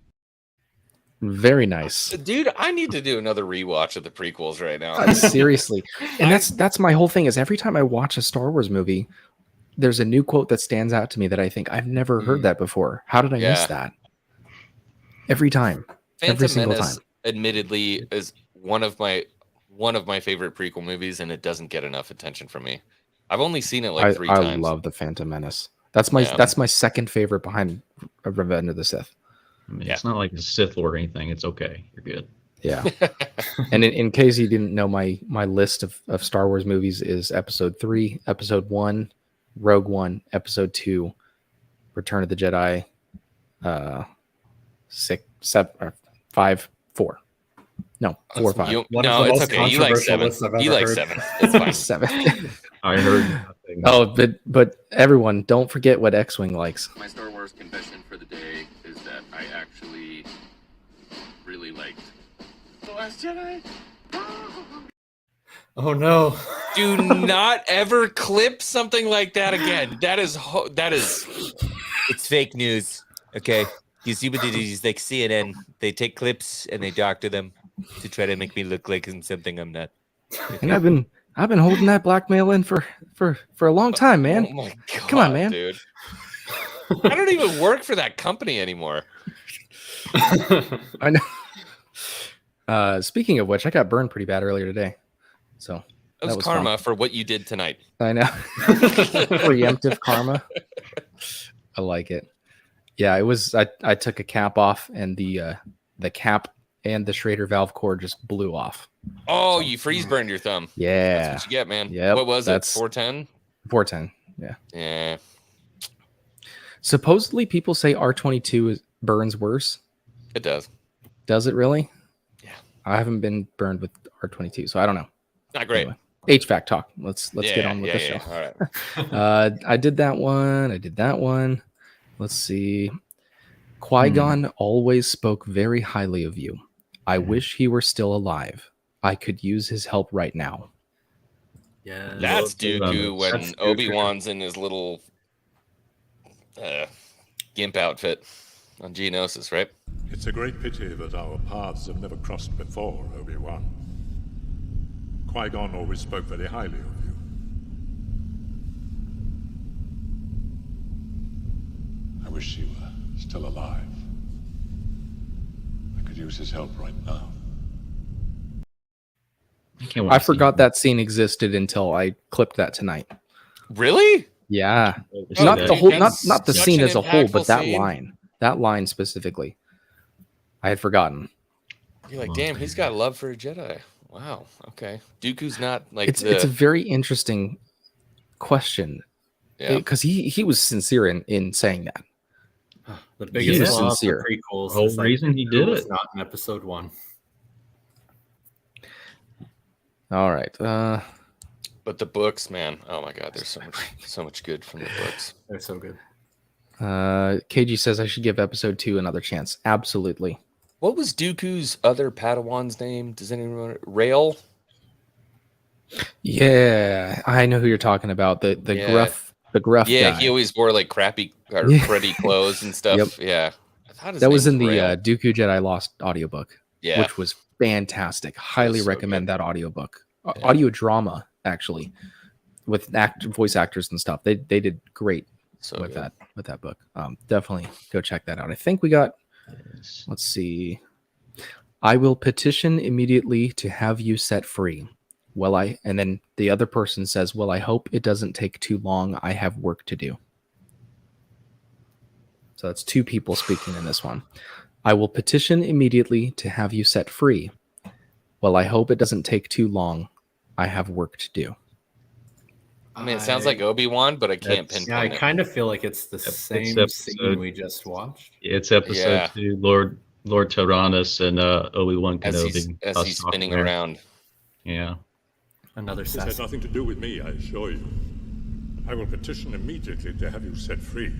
very nice. Dude, I need to do another rewatch of the prequels right now. Seriously. And that's my whole thing is every time I watch a Star Wars movie, there's a new quote that stands out to me that I think I've never heard that before. How did I miss that? Every time. Every Phantom single Menace, time. admittedly, is one of my favorite prequel movies, and it doesn't get enough attention from me. I've only seen it like 3 I times. love the Phantom Menace. That's my second favorite behind Revenge of the Sith. I mean, it's not like a Sith Lord or anything. It's okay. You're good. Yeah. And in case you didn't know, my list of Star Wars movies is Episode 3, Episode 1, Rogue One, Episode 2, Return of the Jedi, 6, 7, or 5, 4. No, 4 or 5. No, it's okay. You like 7. You like 7. It's fine. 7. I heard. Oh, but everyone, don't forget what Xwing likes. My Star Wars confession for the day is that I actually really liked The Last Jedi. Oh no! Do not ever clip something like that again. That is It's fake news. Okay, you see what they do? Is like CNN. They take clips and they doctor them to try to make me look like something I'm not. And I've been holding that blackmail in for a long time, man. Oh my god, Come on, man. dude. I don't even work for that company anymore. I know. Speaking of which, I got burned pretty bad earlier today. So that was karma for what you did tonight. I know. Preemptive karma. I like it. Yeah, it was. I took a cap off, and the cap and the Schrader valve core just blew off. Oh, you freeze burned your thumb. Yeah, that's what you get, man. Yeah. What was it? 410. 410. Yeah. Yeah. Supposedly, people say R22 burns worse. It does. Does it really? Yeah. I haven't been burned with R22, so I don't know. Not great. Anyway, HVAC talk. Let's get on with the show. All right. I did that one. Let's see. Qui-Gon always spoke very highly of you. I wish he were still alive. I could use his help right now. Yeah, that's Dooku when Obi-Wan's in his little gimp outfit on Geonosis, right? It's a great pity that our paths have never crossed before, Obi-Wan. Qui-Gon always spoke very highly of you. I wish you were still alive. I could use his help right now. I forgot that scene existed until I clipped that tonight. Really? Yeah. Not the whole, not the scene as a whole, but that line specifically. I had forgotten. You're like, damn, he's got love for a Jedi. Wow. Okay. Dooku's not like it's a very interesting question. Yeah. Because he was sincere in saying that. The biggest flaw of the prequels. The whole reason he did it. Not in episode 1. All right. But the books, man. Oh my God, there's so much good from the books. They're so good. KG says I should give episode 2 another chance. Absolutely. What was Dooku's other Padawan's name? Does anyone remember? Rael? Yeah, I know who you're talking about. The gruff Yeah, guy. he always wore like crappy or cruddy clothes and stuff. Yep. Yeah. I thought his that name was in the Rael. Dooku Jedi Lost audiobook. Yeah. Which was fantastic. Highly so recommend that audiobook. Audio drama, actually, with voice actors and stuff. They did great with that book. Definitely go check that out. I think we got. Let's see. I will petition immediately to have you set free. And then the other person says, well, I hope it doesn't take too long. I have work to do. So that's 2 people speaking in this one. I will petition immediately to have you set free. Well, I hope it doesn't take too long. I have work to do. I mean, it sounds like Obi-Wan, but I can't pinpoint Yeah, I it. kind of feel like it's the same scene we just watched. It's episode 2, Lord Tyrannus and Obi-Wan Kenobi. As he's spinning around. Yeah. Another This has nothing to do with me, I assure you. I will petition immediately to have you set free.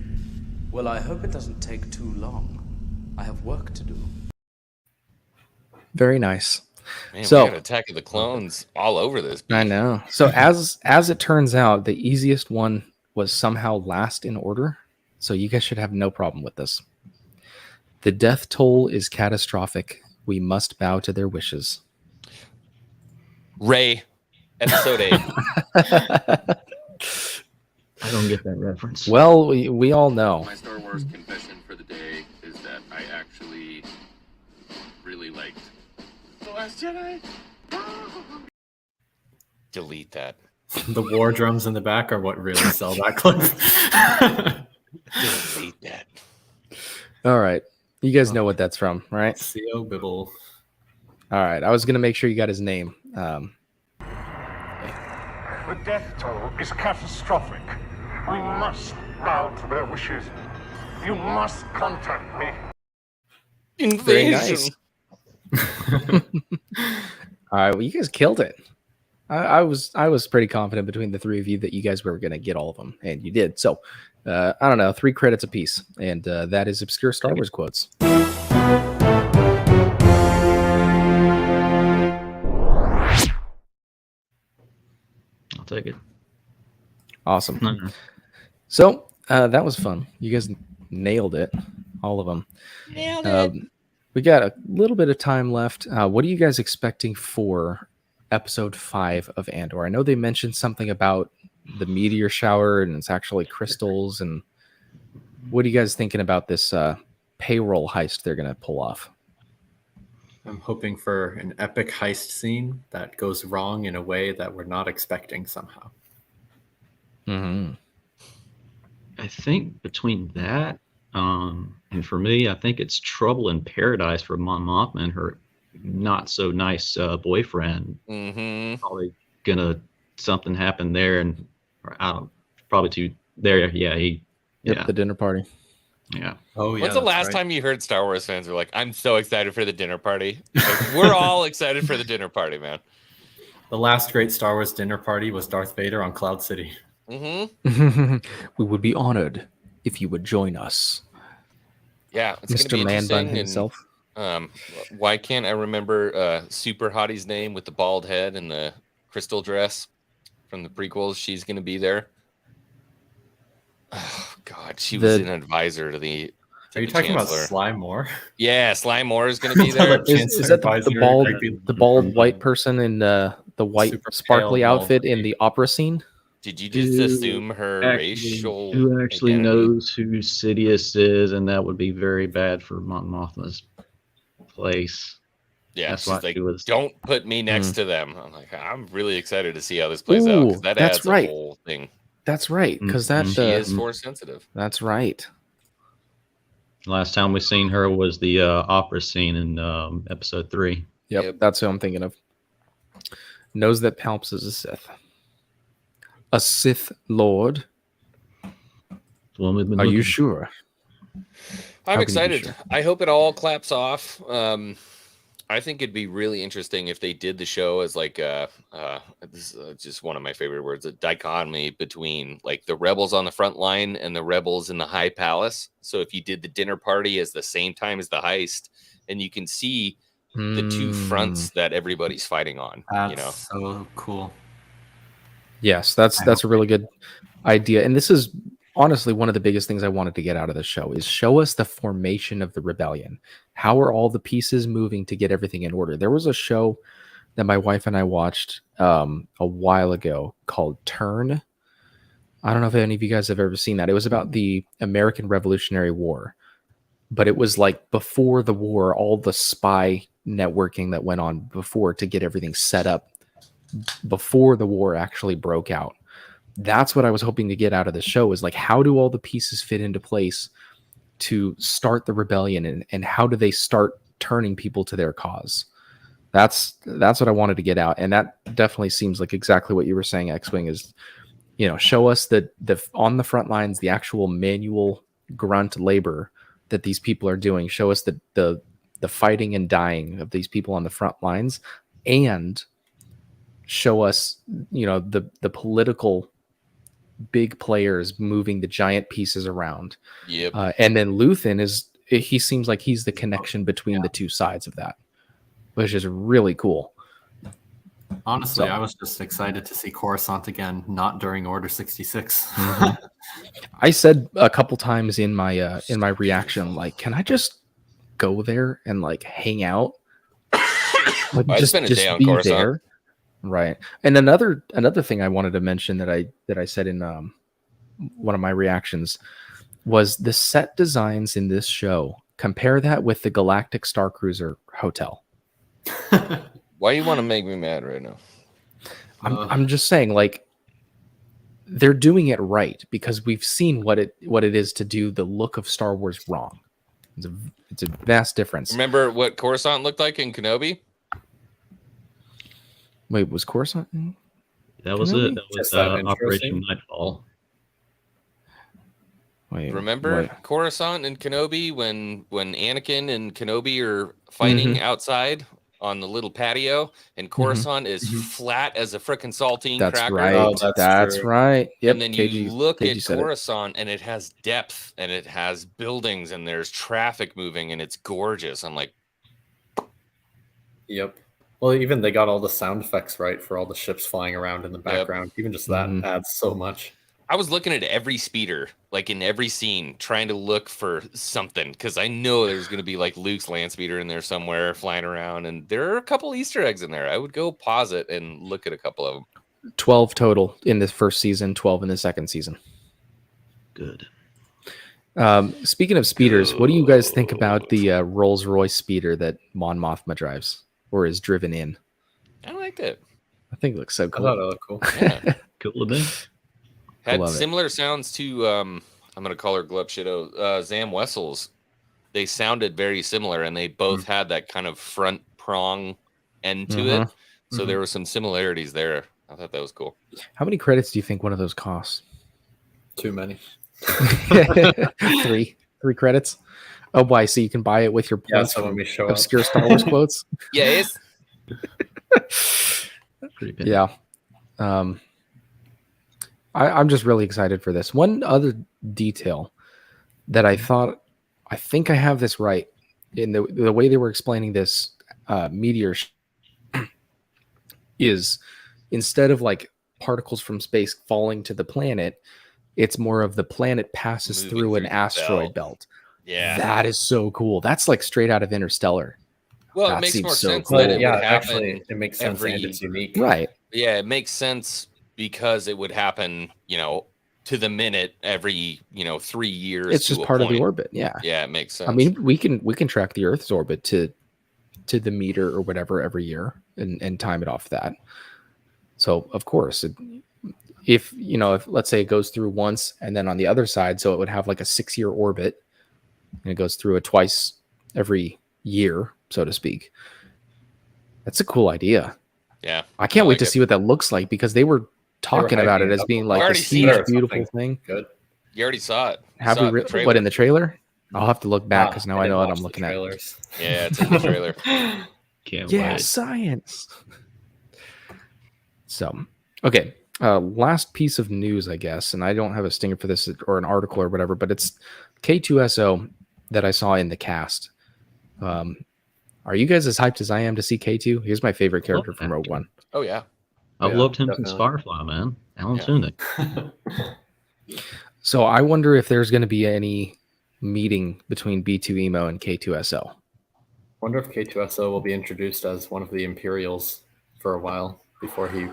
Well, I hope it doesn't take too long. I have work to do. Very nice. Man, so we got Attack of the Clones all over this. I know. So as it turns out, the easiest one was somehow last in order. So you guys should have no problem with this. The death toll is catastrophic. We must bow to their wishes. Ray, episode 8. I don't get that reference. Well, we all know. My Star Wars confession for the day is that I actually really liked The Last Jedi. Delete that. The war drums in the back are what really sell that clip. Delete that. All right. You guys know what that's from, right? C.O. Bibble. All right. I was going to make sure you got his name. The death toll is catastrophic. We must bow to their wishes. You must contact me. Very nice. All right. Well, you guys killed it. I was pretty confident between the 3 of you that you guys were going to get all of them, and you did. So, I don't know, 3 credits apiece, and that is obscure Star Wars quotes. I'll take it. Awesome. Mm-hmm. So that was fun. You guys nailed it, all of them. Nailed it. We got a little bit of time left. What are you guys expecting for episode 5 of Andor? I know they mentioned something about the meteor shower, and it's actually crystals, and What are you guys thinking about this payroll heist they're going to pull off? I'm hoping for an epic heist scene that goes wrong in a way that we're not expecting somehow. Mm-hmm. I think between that and for me, I think it's Trouble in Paradise for Mon Mothma and her not so nice boyfriend. Mm-hmm. Probably gonna something happen there, and or I don't probably too there. Yeah, The dinner party. Yeah. Oh yeah. When's the last time you heard Star Wars fans were like, "I'm so excited for the dinner party"? Like, we're all excited for the dinner party, man. The last great Star Wars dinner party was Darth Vader on Cloud City. Mm-hmm. We would be honored if you would join us. Yeah, it's Mr. gonna be Man Bun interesting. himself. And, why can't I remember Super Hottie's name with the bald head and the crystal dress from the prequels? She's gonna be there. Oh God, she was an advisor to the. Are you talking about Sly Moore? Yeah, Sly Moore is going to be there. Is that the bald white person in the white Super sparkly pale outfit in the opera scene? Did you just assume her racial? Who actually identity? knows who Sidious is, and that would be very bad for Mon Mothma's place. Yeah, That's she's why like, she was. don't put me next to them. I'm like, I'm really excited to see how this plays out because that that's adds right. a whole thing. That's right, because that She is force sensitive. That's right. Last time we seen her was the opera scene in episode 3. Yep, that's who I'm thinking of. Knows that Palps is a Sith. A Sith Lord. Are you sure? I'm excited. I hope it all claps off. I think it'd be really interesting if they did the show as like this is just one of my favorite words, a dichotomy between like the rebels on the front line and the rebels in the high palace. So if you did the dinner party as the same time as the heist, and you can see the two fronts that everybody's fighting on. That's so cool. Yes, that's a really good idea. And this is honestly one of the biggest things I wanted to get out of the show is show us the formation of the rebellion. How are all the pieces moving to get everything in order? There was a show that my wife and I watched a while ago called Turn. I don't know if any of you guys have ever seen that. It was about the American Revolutionary War, but it was like before the war, all the spy networking that went on before to get everything set up before the war actually broke out. That's what I was hoping to get out of the show is like, how do all the pieces fit into place to start the rebellion, and how do they start turning people to their cause? That's what I wanted to get out. And that definitely seems like exactly what you were saying, Xwing, is, show us the on the front lines, the actual manual grunt labor that these people are doing. Show us the fighting and dying of these people on the front lines, and show us, the political big players moving the giant pieces around. Yep. And then Luthen he seems like he's the connection between the two sides of that, which is really cool. Honestly, I was just excited to see Coruscant again, not during Order 66. I said a couple times in my reaction, like, can I just go there and like hang out? Like, I'd spend a day on Coruscant. There. Right. And another thing I wanted to mention that I said in one of my reactions was the set designs in this show. Compare that with the Galactic Star Cruiser Hotel. Why you want to make me mad right now? I'm just saying, like, they're doing it right because we've seen what it is to do the look of Star Wars wrong. It's a vast difference. Remember what Coruscant looked like in Kenobi? Wait, was Coruscant? That was it. That was Operation Nightfall. Wait, remember Coruscant and Kenobi when Anakin and Kenobi are fighting outside on the little patio, and Coruscant is flat as a frickin' saltine cracker. Right. Oh, that's right. Yep. And then you look at Coruscant, and it has depth, and it has buildings, and there's traffic moving, and it's gorgeous. I'm like, yep. Well, even they got all the sound effects right for all the ships flying around in the background. Even just that adds so much. I was looking at every speeder, like in every scene, trying to look for something because I know there's going to be like Luke's land speeder in there somewhere flying around, and there are a couple Easter eggs in there. I would go pause it and look at a couple of them. 12 total in the first season, 12 in the second season. Good. Speaking of speeders, what do you guys think about the Rolls-Royce speeder that Mon Mothma drives or is driven in? I liked it. I think it looks so cool. I thought it looked cool. Yeah. Cool event. Had Love it. similar sounds to I'm gonna call her Glub Shido, Zam Wessels. They sounded very similar, and they both had that kind of front prong end to it. So there were some similarities there. I thought that was cool. How many credits do you think one of those costs? Too many. 3 credits. Oh, why? So you can buy it with your points so when from we show up. obscure Star Wars quotes. Yes. Yeah. I'm just really excited for this. One other detail that I think I have this right in the way they were explaining this meteor is instead of like particles from space falling to the planet, it's more of the planet passes Moving through an through the asteroid belt. Yeah. That is so cool. That's like straight out of Interstellar. Well, That it makes seems more so sense cool. that it Yeah, would happen. actually, it makes sense and it's unique. Right. Yeah, it makes sense because it would happen, to the minute every, 3 years. It's just to a part of the point. orbit. Yeah. Yeah, it makes sense. I mean, we can track the Earth's orbit to the meter or whatever every year and time it off that. So of course, if let's say it goes through once and then on the other side, so it would have like a 6-year orbit, and it goes through it twice every year, so to speak. That's a cool idea. Yeah, I can't wait like to it. see what that looks like because they were talking about hyping it it as up being a like lot. this Already seen huge, it. beautiful thing. Good. You already saw it. You Have saw we it in the trailer. what in the trailer? I'll have to look back because now I didn't know what watch I'm the looking at. trailers. Yeah, it's in the trailer. Can't Yeah, wait. science. So, okay. Last piece of news, I guess, and I don't have a stinger for this or an article or whatever, but it's K2SO that I saw in the cast. Are you guys as hyped as I am to see K2? He's my favorite character from Rogue One. Oh yeah. I've Yeah, loved him definitely. since Firefly, man. Alan Yeah. Tudyk. So I wonder if there's going to be any meeting between B2 Emo and K2SO. Wonder if K2SO will be introduced as one of the Imperials for a while before he,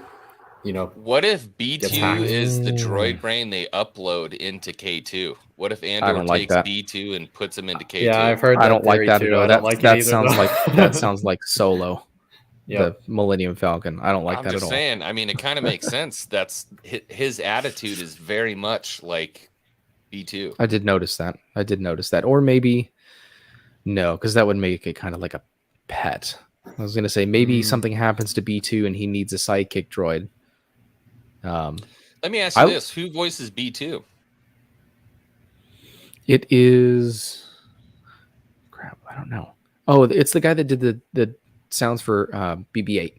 What if B2 hacked. is the droid brain they upload into K2? What if Andor don't like takes that. B2 and puts him into K2? Yeah, I've heard that I don't like theory that too. at all. I don't like it that either, sounds though. like that sounds like Solo, Yeah. the Millennium Falcon. I don't like I'm that just at all. saying. I mean, it kind of makes sense. That's his attitude is very much like B2. I did notice that. Or maybe no, because that would make it kind of like a pet. I was gonna say maybe something happens to B2 and he needs a sidekick droid. Let me ask you this: who voices B2? It is crap. I don't know. Oh, it's the guy that did the sounds for BB-8.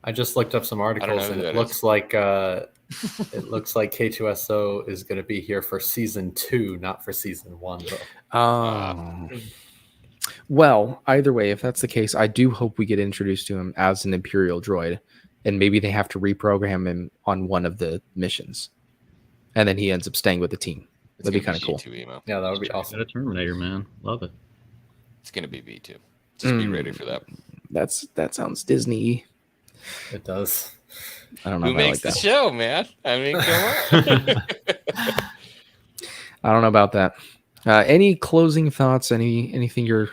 I just looked up some articles who and that it looks like it looks like K2SO is going to be here for season 2, not for season 1 though. Well, either way, if that's the case, I do hope we get introduced to him as an Imperial droid, and maybe they have to reprogram him on one of the missions, and then he ends up staying with the team. That'd be kind of cool. B2 emo. Yeah, that would be awesome. Got a Terminator, man. Love it. It's gonna be B2. Just be ready for that. That sounds Disney. It does. I don't know. Who if I makes like the that. show, man? I mean, come on. I don't know about that. Any closing thoughts? Anything you're,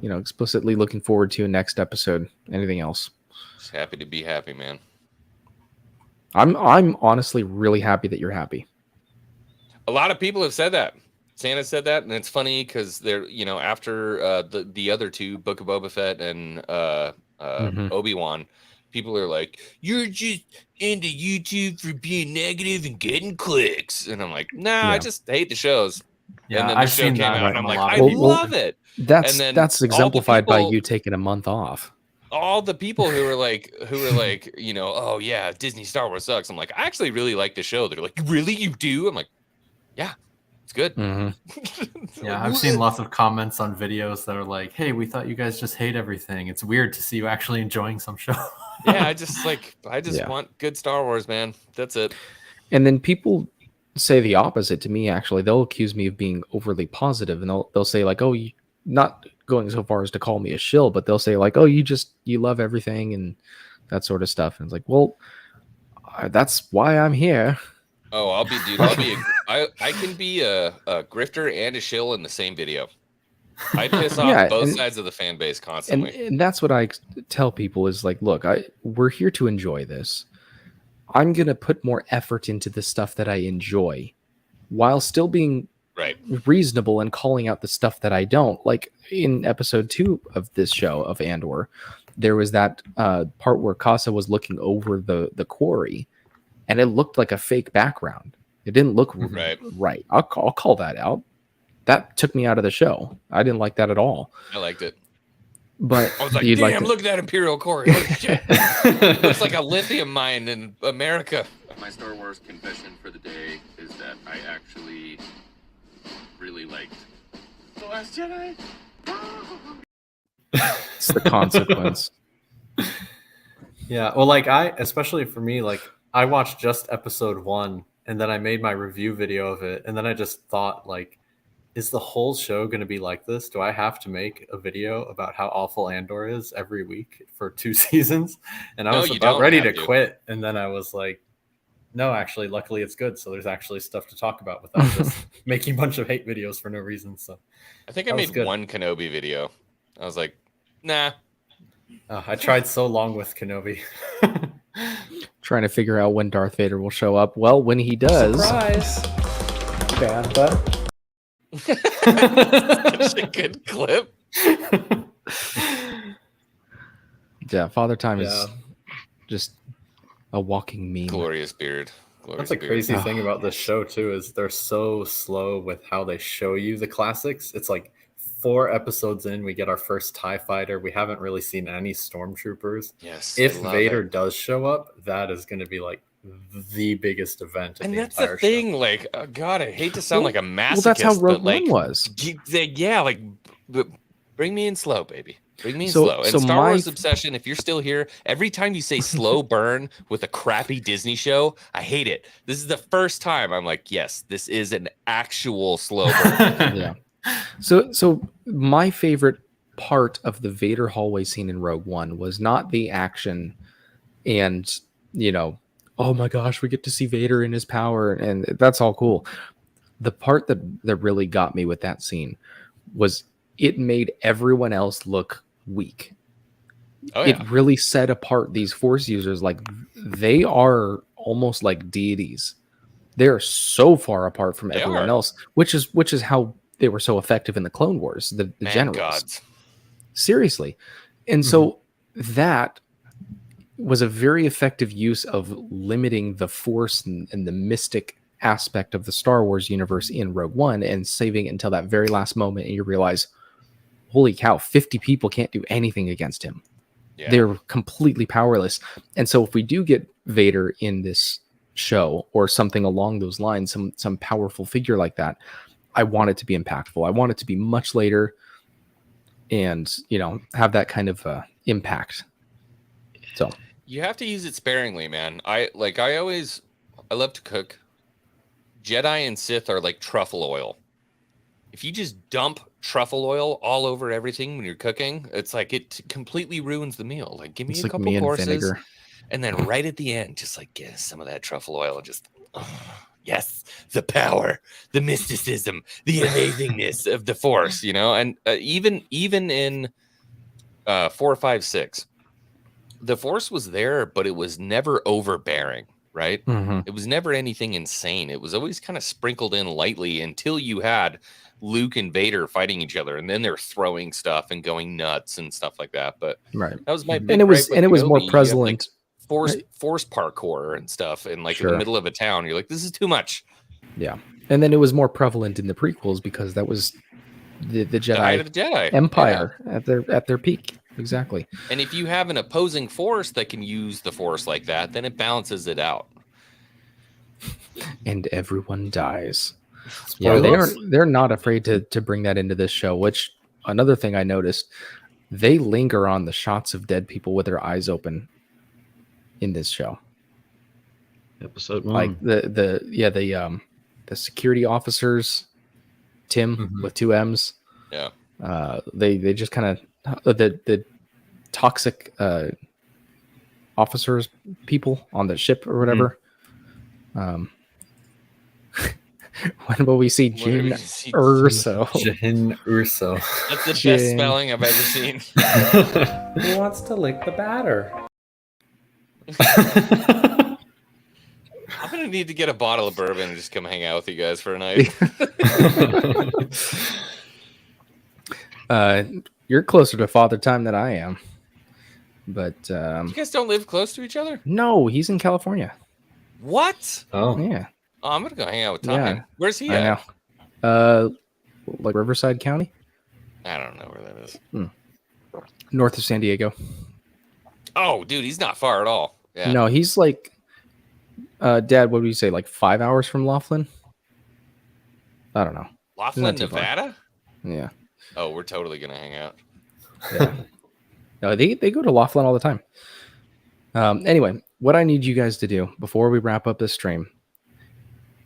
explicitly looking forward to next episode? Anything else? Just happy to be happy, man. I'm honestly really happy that you're happy. A lot of people have said that. Santa said that, and it's funny because they're, after the other two, Book of Boba Fett and Obi-Wan, people are like, "You're just into YouTube for being negative and getting clicks," and I'm like, "Nah, I just hate the shows." Yeah, and then I've the show seen came that out, and I'm from a like, lot "I of people. love it." That's And then that's all the exemplified by people- you taking a month off. All the people who were like, "Oh yeah, Disney Star Wars sucks." I'm like, I actually really like the show. They're like, "Really, you do?" I'm like, "Yeah, it's good." Yeah, I've seen lots of comments on videos that are like, "Hey, we thought you guys just hate everything. It's weird to see you actually enjoying some show." Yeah, I just Yeah. want good Star Wars, man. That's it. And then people say the opposite to me. Actually, they'll accuse me of being overly positive, and they'll say like, "Oh, you not going so far as to call me a shill, but they'll say like, "Oh, you love everything and that sort of stuff." And it's like, well, that's why I'm here. Oh, I'll be I can be a grifter and a shill in the same video. I piss off both sides of the fan base constantly. And that's what I tell people is like, look, we're here to enjoy this. I'm going to put more effort into the stuff that I enjoy while still being reasonable and calling out the stuff that I don't. Like in episode 2 of this show of Andor, there was that part where Casa was looking over the quarry, and it looked like a fake background. It didn't look right. I'll call that out. That took me out of the show. I didn't like that at all. I liked it. But I was like, damn, look at that Imperial core. Holy shit. It looks like a lithium mine in America. My Star Wars confession for the day is that I actually really liked The Last Jedi. It's the consequence. Yeah, well, especially for me, I watched just episode 1, and then I made my review video of it, and then I just thought, is the whole show going to be like this? Do I have to make a video about how awful Andor is every week for 2 seasons? And I was about ready to quit, and then I was like, no, actually, luckily it's good, so there's actually stuff to talk about without just making a bunch of hate videos for no reason. So I think I made one Kenobi video. I was like, nah. I tried so long with Kenobi. Trying to figure out when Darth Vader will show up. Well, when he does... Surprise! Bantha. Such a good clip. Yeah, Father Time is just a walking meme. Glorious beard. That's a crazy thing about this show too, is they're so slow with how they show you the classics. It's like 4 episodes in, we get our first TIE fighter. We haven't really seen any stormtroopers. Yes. If Vader does show up, that is going to be the biggest event of the entire show. And that's the thing, God, I hate to sound like a masochist. Well, that's how Rogue One was. Yeah, bring me in slow, baby. Bring me in slow. And Star Wars Obsession, if you're still here, every time you say slow burn with a crappy Disney show, I hate it. This is the first time I'm like, yes, this is an actual slow burn. Yeah. So my favorite part of the Vader hallway scene in Rogue One was not the action and, oh my gosh, we get to see Vader in his power, and that's all cool. The part that really got me with that scene was it made everyone else look weak. It really set apart these Force users. Like, they are almost like deities. They're so far apart from everyone else, which is how they were so effective in the Clone Wars, the generals. Gods. Seriously. And so that was a very effective use of limiting the Force and the mystic aspect of the Star Wars universe in Rogue One, and saving it until that very last moment, and you realize, holy cow, 50 people can't do anything against him. Yeah. They're completely powerless. And so if we do get Vader in this show or something along those lines, some powerful figure like that, I want it to be impactful. I want it to be much later and, have that kind of impact. So you have to use it sparingly, man. I love to cook. Jedi and Sith are like truffle oil. If you just dump truffle oil all over everything when you're cooking, it's like it completely ruins the meal. Like, give me a couple courses, and then right at the end, just get some of that truffle oil and just, yes, the power, the mysticism, the amazingness of the Force, And even in 4, 5, 6, the Force was there, but it was never overbearing. Right? Mm-hmm. It was never anything insane. It was always kind of sprinkled in lightly until you had Luke and Vader fighting each other, and then they're throwing stuff and going nuts and stuff like that. But that was my big and it was more Kenobi. prevalent. Force parkour and stuff, and in the middle of a town, you're like, this is too much. Yeah, and then it was more prevalent in the prequels because that was the Jedi Empire at their peak. Exactly. And if you have an opposing force that can use the Force like that, then it balances it out. And everyone dies. Yeah, they're not afraid to bring that into this show, which another thing I noticed, they linger on the shots of dead people with their eyes open in this show. Episode 1. Like the security officers, Tim with 2 M's. Yeah. They just kind of the toxic officers, people on the ship or whatever. When will we see When will Jin we see Urso? Jin Urso. That's the Jin. best spelling I've ever seen. Who wants to lick the batter? I'm gonna need to get a bottle of bourbon and just come hang out with you guys for a night. You're closer to Father Time than I am. But You guys don't live close to each other? no, he's in California. What? Oh, Oh, Yeah. I'm gonna go hang out with Time. Yeah. Where's he I at? know. Like Riverside County, I don't know where that is. north of San Diego. Oh, dude, he's not far at all. Yeah. No, he's like, Dad, what would you say, like 5 hours from Laughlin? I don't know. Laughlin, Not too far. Nevada? Yeah. Oh, we're totally gonna hang out. Yeah. No, they go to Laughlin all the time. Anyway, what I need you guys to do before we wrap up this stream,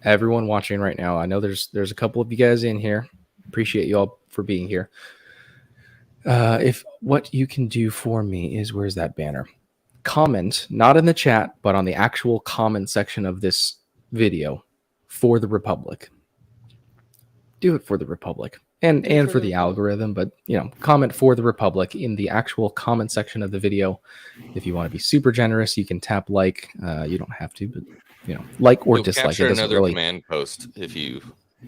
everyone watching right now, I know there's a couple of you guys in here. Appreciate you all for being here. If what you can do for me is, where's that banner? Comment, not in the chat, but on the actual comment section of this video, for the Republic. Do it for the Republic. And for the algorithm, but comment for the Republic in the actual comment section of the video. If you want to be super generous, you can tap like. You don't have to, but like or You'll dislike. capture It doesn't another really. command post if you.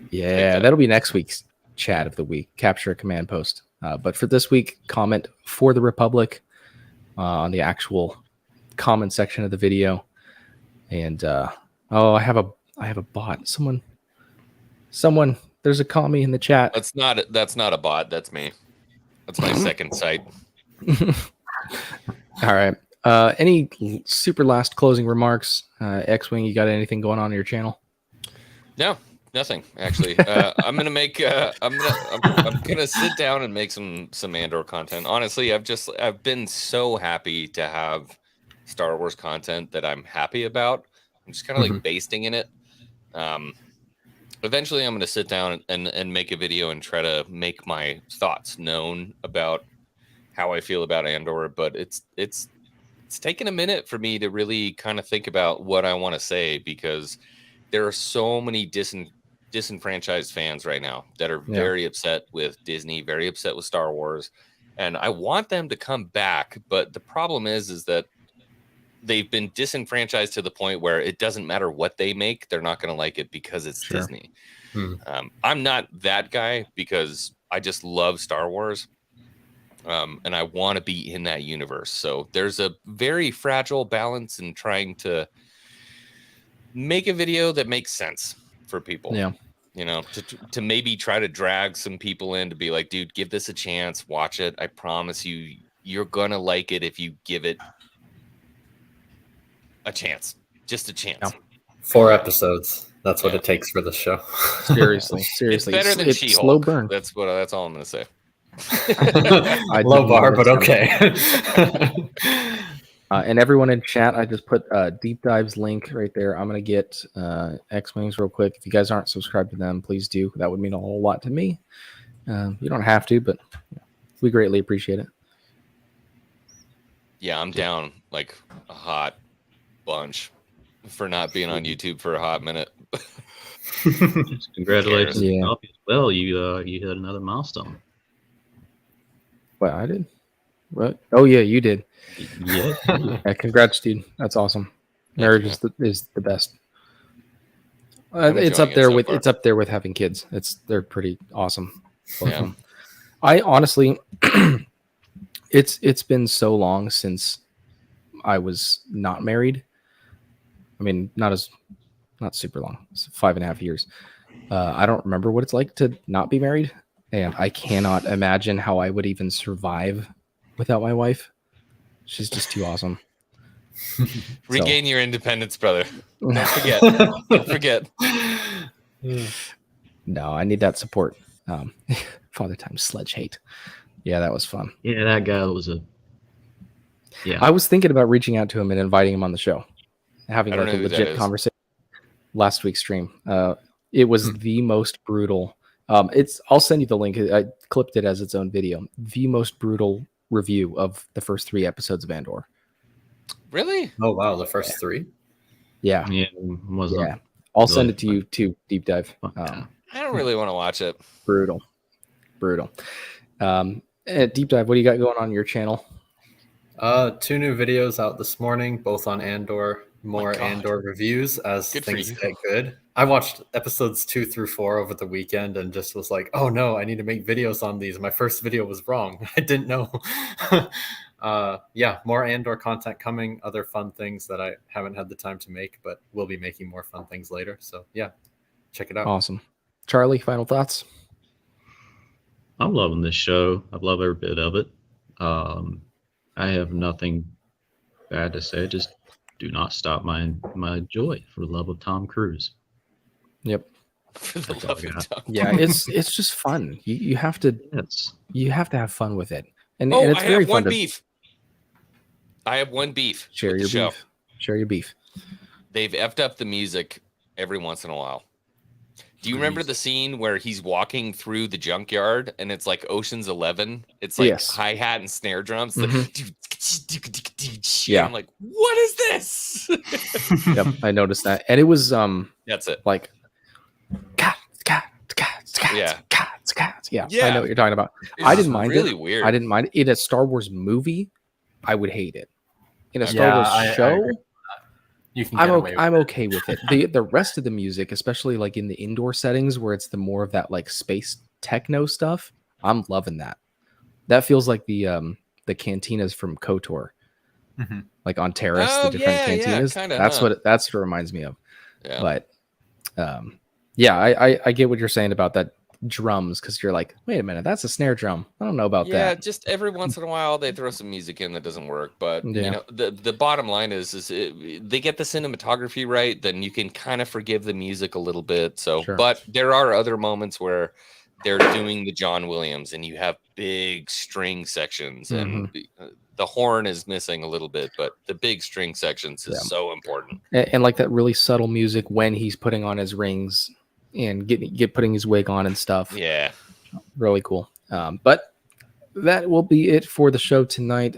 Yeah, that'll be next week's chat of the week. Capture a command post. But for this week, comment for the Republic on the actual comment section of the video. And I have a bot. Someone. There's a commie in the chat. That's not a bot. That's me. That's my second site. All right. Any super last closing remarks? Xwing, you got anything going on your channel? No, nothing actually. I'm gonna make. I'm gonna sit down and make some Andor content. Honestly, I've been so happy to have Star Wars content that I'm happy about. I'm just kind of like basting in it. Eventually, I'm going to sit down and make a video and try to make my thoughts known about how I feel about Andor. But it's taken a minute for me to really kind of think about what I want to say, because there are so many disenfranchised fans right now that are very upset with Disney, very upset with Star Wars, and I want them to come back. But the problem is that they've been disenfranchised to the point where it doesn't matter what they make, they're not going to like it because it's Disney. I'm not that guy, because I just love Star Wars. And I want to be in that universe. So there's a very fragile balance in trying to make a video that makes sense for people. Yeah. To maybe try to drag some people in to be like, dude, give this a chance. Watch it. I promise you're going to like it if you give it a chance. Just a chance. 4 episodes. That's what it takes for the show. Seriously. It's better than She-Hulk. Slow burn. That's all I'm going to say. Low bar, but okay. And everyone in chat, I just put Deep Dive's link right there. I'm going to get Xwings real quick. If you guys aren't subscribed to them, please do. That would mean a whole lot to me. You don't have to, but we greatly appreciate it. Yeah, I'm down like a hot bunch for not being on YouTube for a hot minute. Congratulations as well. You hit another milestone. What, I did? What? Oh yeah, you did. Yeah. Congrats, dude. That's awesome. Marriage is the best. It's up there with having kids. They're pretty awesome. Yeah. I honestly, it's been so long since I was not married. I mean, not super long. It's 5.5 years. I don't remember what it's like to not be married, and I cannot imagine how I would even survive without my wife. She's just too awesome. Regain your independence, brother. Don't forget. Don't forget. No, I need that support. Father Time Sledge Hate. Yeah, that was fun. Yeah, that guy was I was thinking about reaching out to him and inviting him on the show, having like a legit conversation. Last week's stream, it was the most brutal. I'll send you the link. I clipped it as its own video. The most brutal review of the first 3 episodes of Andor. Really? Oh wow, the first 3. Yeah. Yeah. I'll send it to you too. Deep dive. I don't really want to watch it. Brutal. Deep dive. What do you got going on your channel? 2 new videos out this morning, both on Andor. More Andor reviews as things get good. I watched episodes 2 through 4 over the weekend and just was like, oh no, I need to make videos on these. My first video was wrong. I didn't know. Yeah, more Andor content coming, other fun things that I haven't had the time to make, but we'll be making more fun things later. So yeah, check it out. Awesome. Charlie, final thoughts? I'm loving this show. I love every bit of it. I have nothing bad to say. Just do not stop my joy for the love of Tom Cruise. Yep. For the love of Tom. Yeah, it's just fun. You have to have fun with it. And Oh, it's I very have one fun beef. I have one beef. Share with your the show. beef. Share your beef. They've effed up the music every once in a while. Do you remember the scene where he's walking through the junkyard and it's like Ocean's 11? It's like hi-hat and snare drums. Yeah. I'm like, what is this? Yep, I noticed that. And it was that's it. Like yeah. I know what you're talking about. I didn't mind really it. Weird. I didn't mind it. In a Star Wars movie, I would hate it. In a Star Wars show, you can I'm okay with it. The rest of the music, especially like in the indoor settings where it's the more of that like space techno stuff, I'm loving that. That feels like the cantinas from KOTOR. Like on Terrace, the different cantinas. Kinda, that's what it reminds me of. Yeah. But I get what you're saying about that drums, because you're like, wait a minute, that's a snare drum. I don't know about that. Yeah, just every once in a while they throw some music in that doesn't work. But you know, the bottom line is they get the cinematography right, then you can kind of forgive the music a little bit. So, but there are other moments where they're doing the John Williams, and you have big string sections, and the horn is missing a little bit, but the big string sections is so important. And like that really subtle music when he's putting on his rings and putting his wig on and stuff. Yeah, really cool. But that will be it for the show tonight.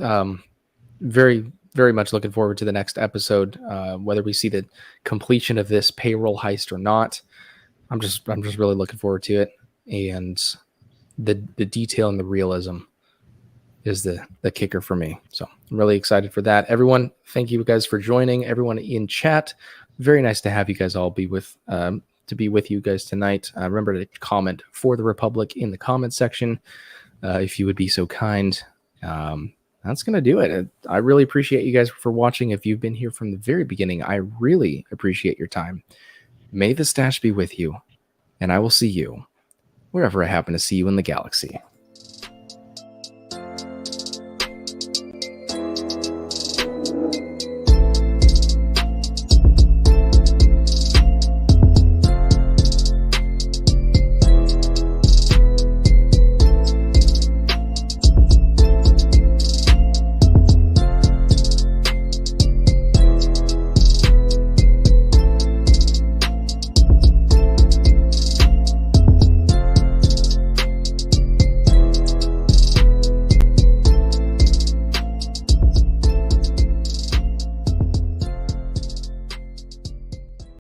Very, very much looking forward to the next episode. Whether we see the completion of this payroll heist or not, I'm just really looking forward to it. And the detail and the realism is the kicker for me. So I'm really excited for that. Everyone, thank you guys for joining. Everyone in chat, very nice to have you guys all be with you guys tonight. Remember to comment for the Republic in the comment section, if you would be so kind. That's gonna do it. I really appreciate you guys for watching. If you've been here from the very beginning, I really appreciate your time. May the stash be with you, and I will see you wherever I happen to see you in the galaxy.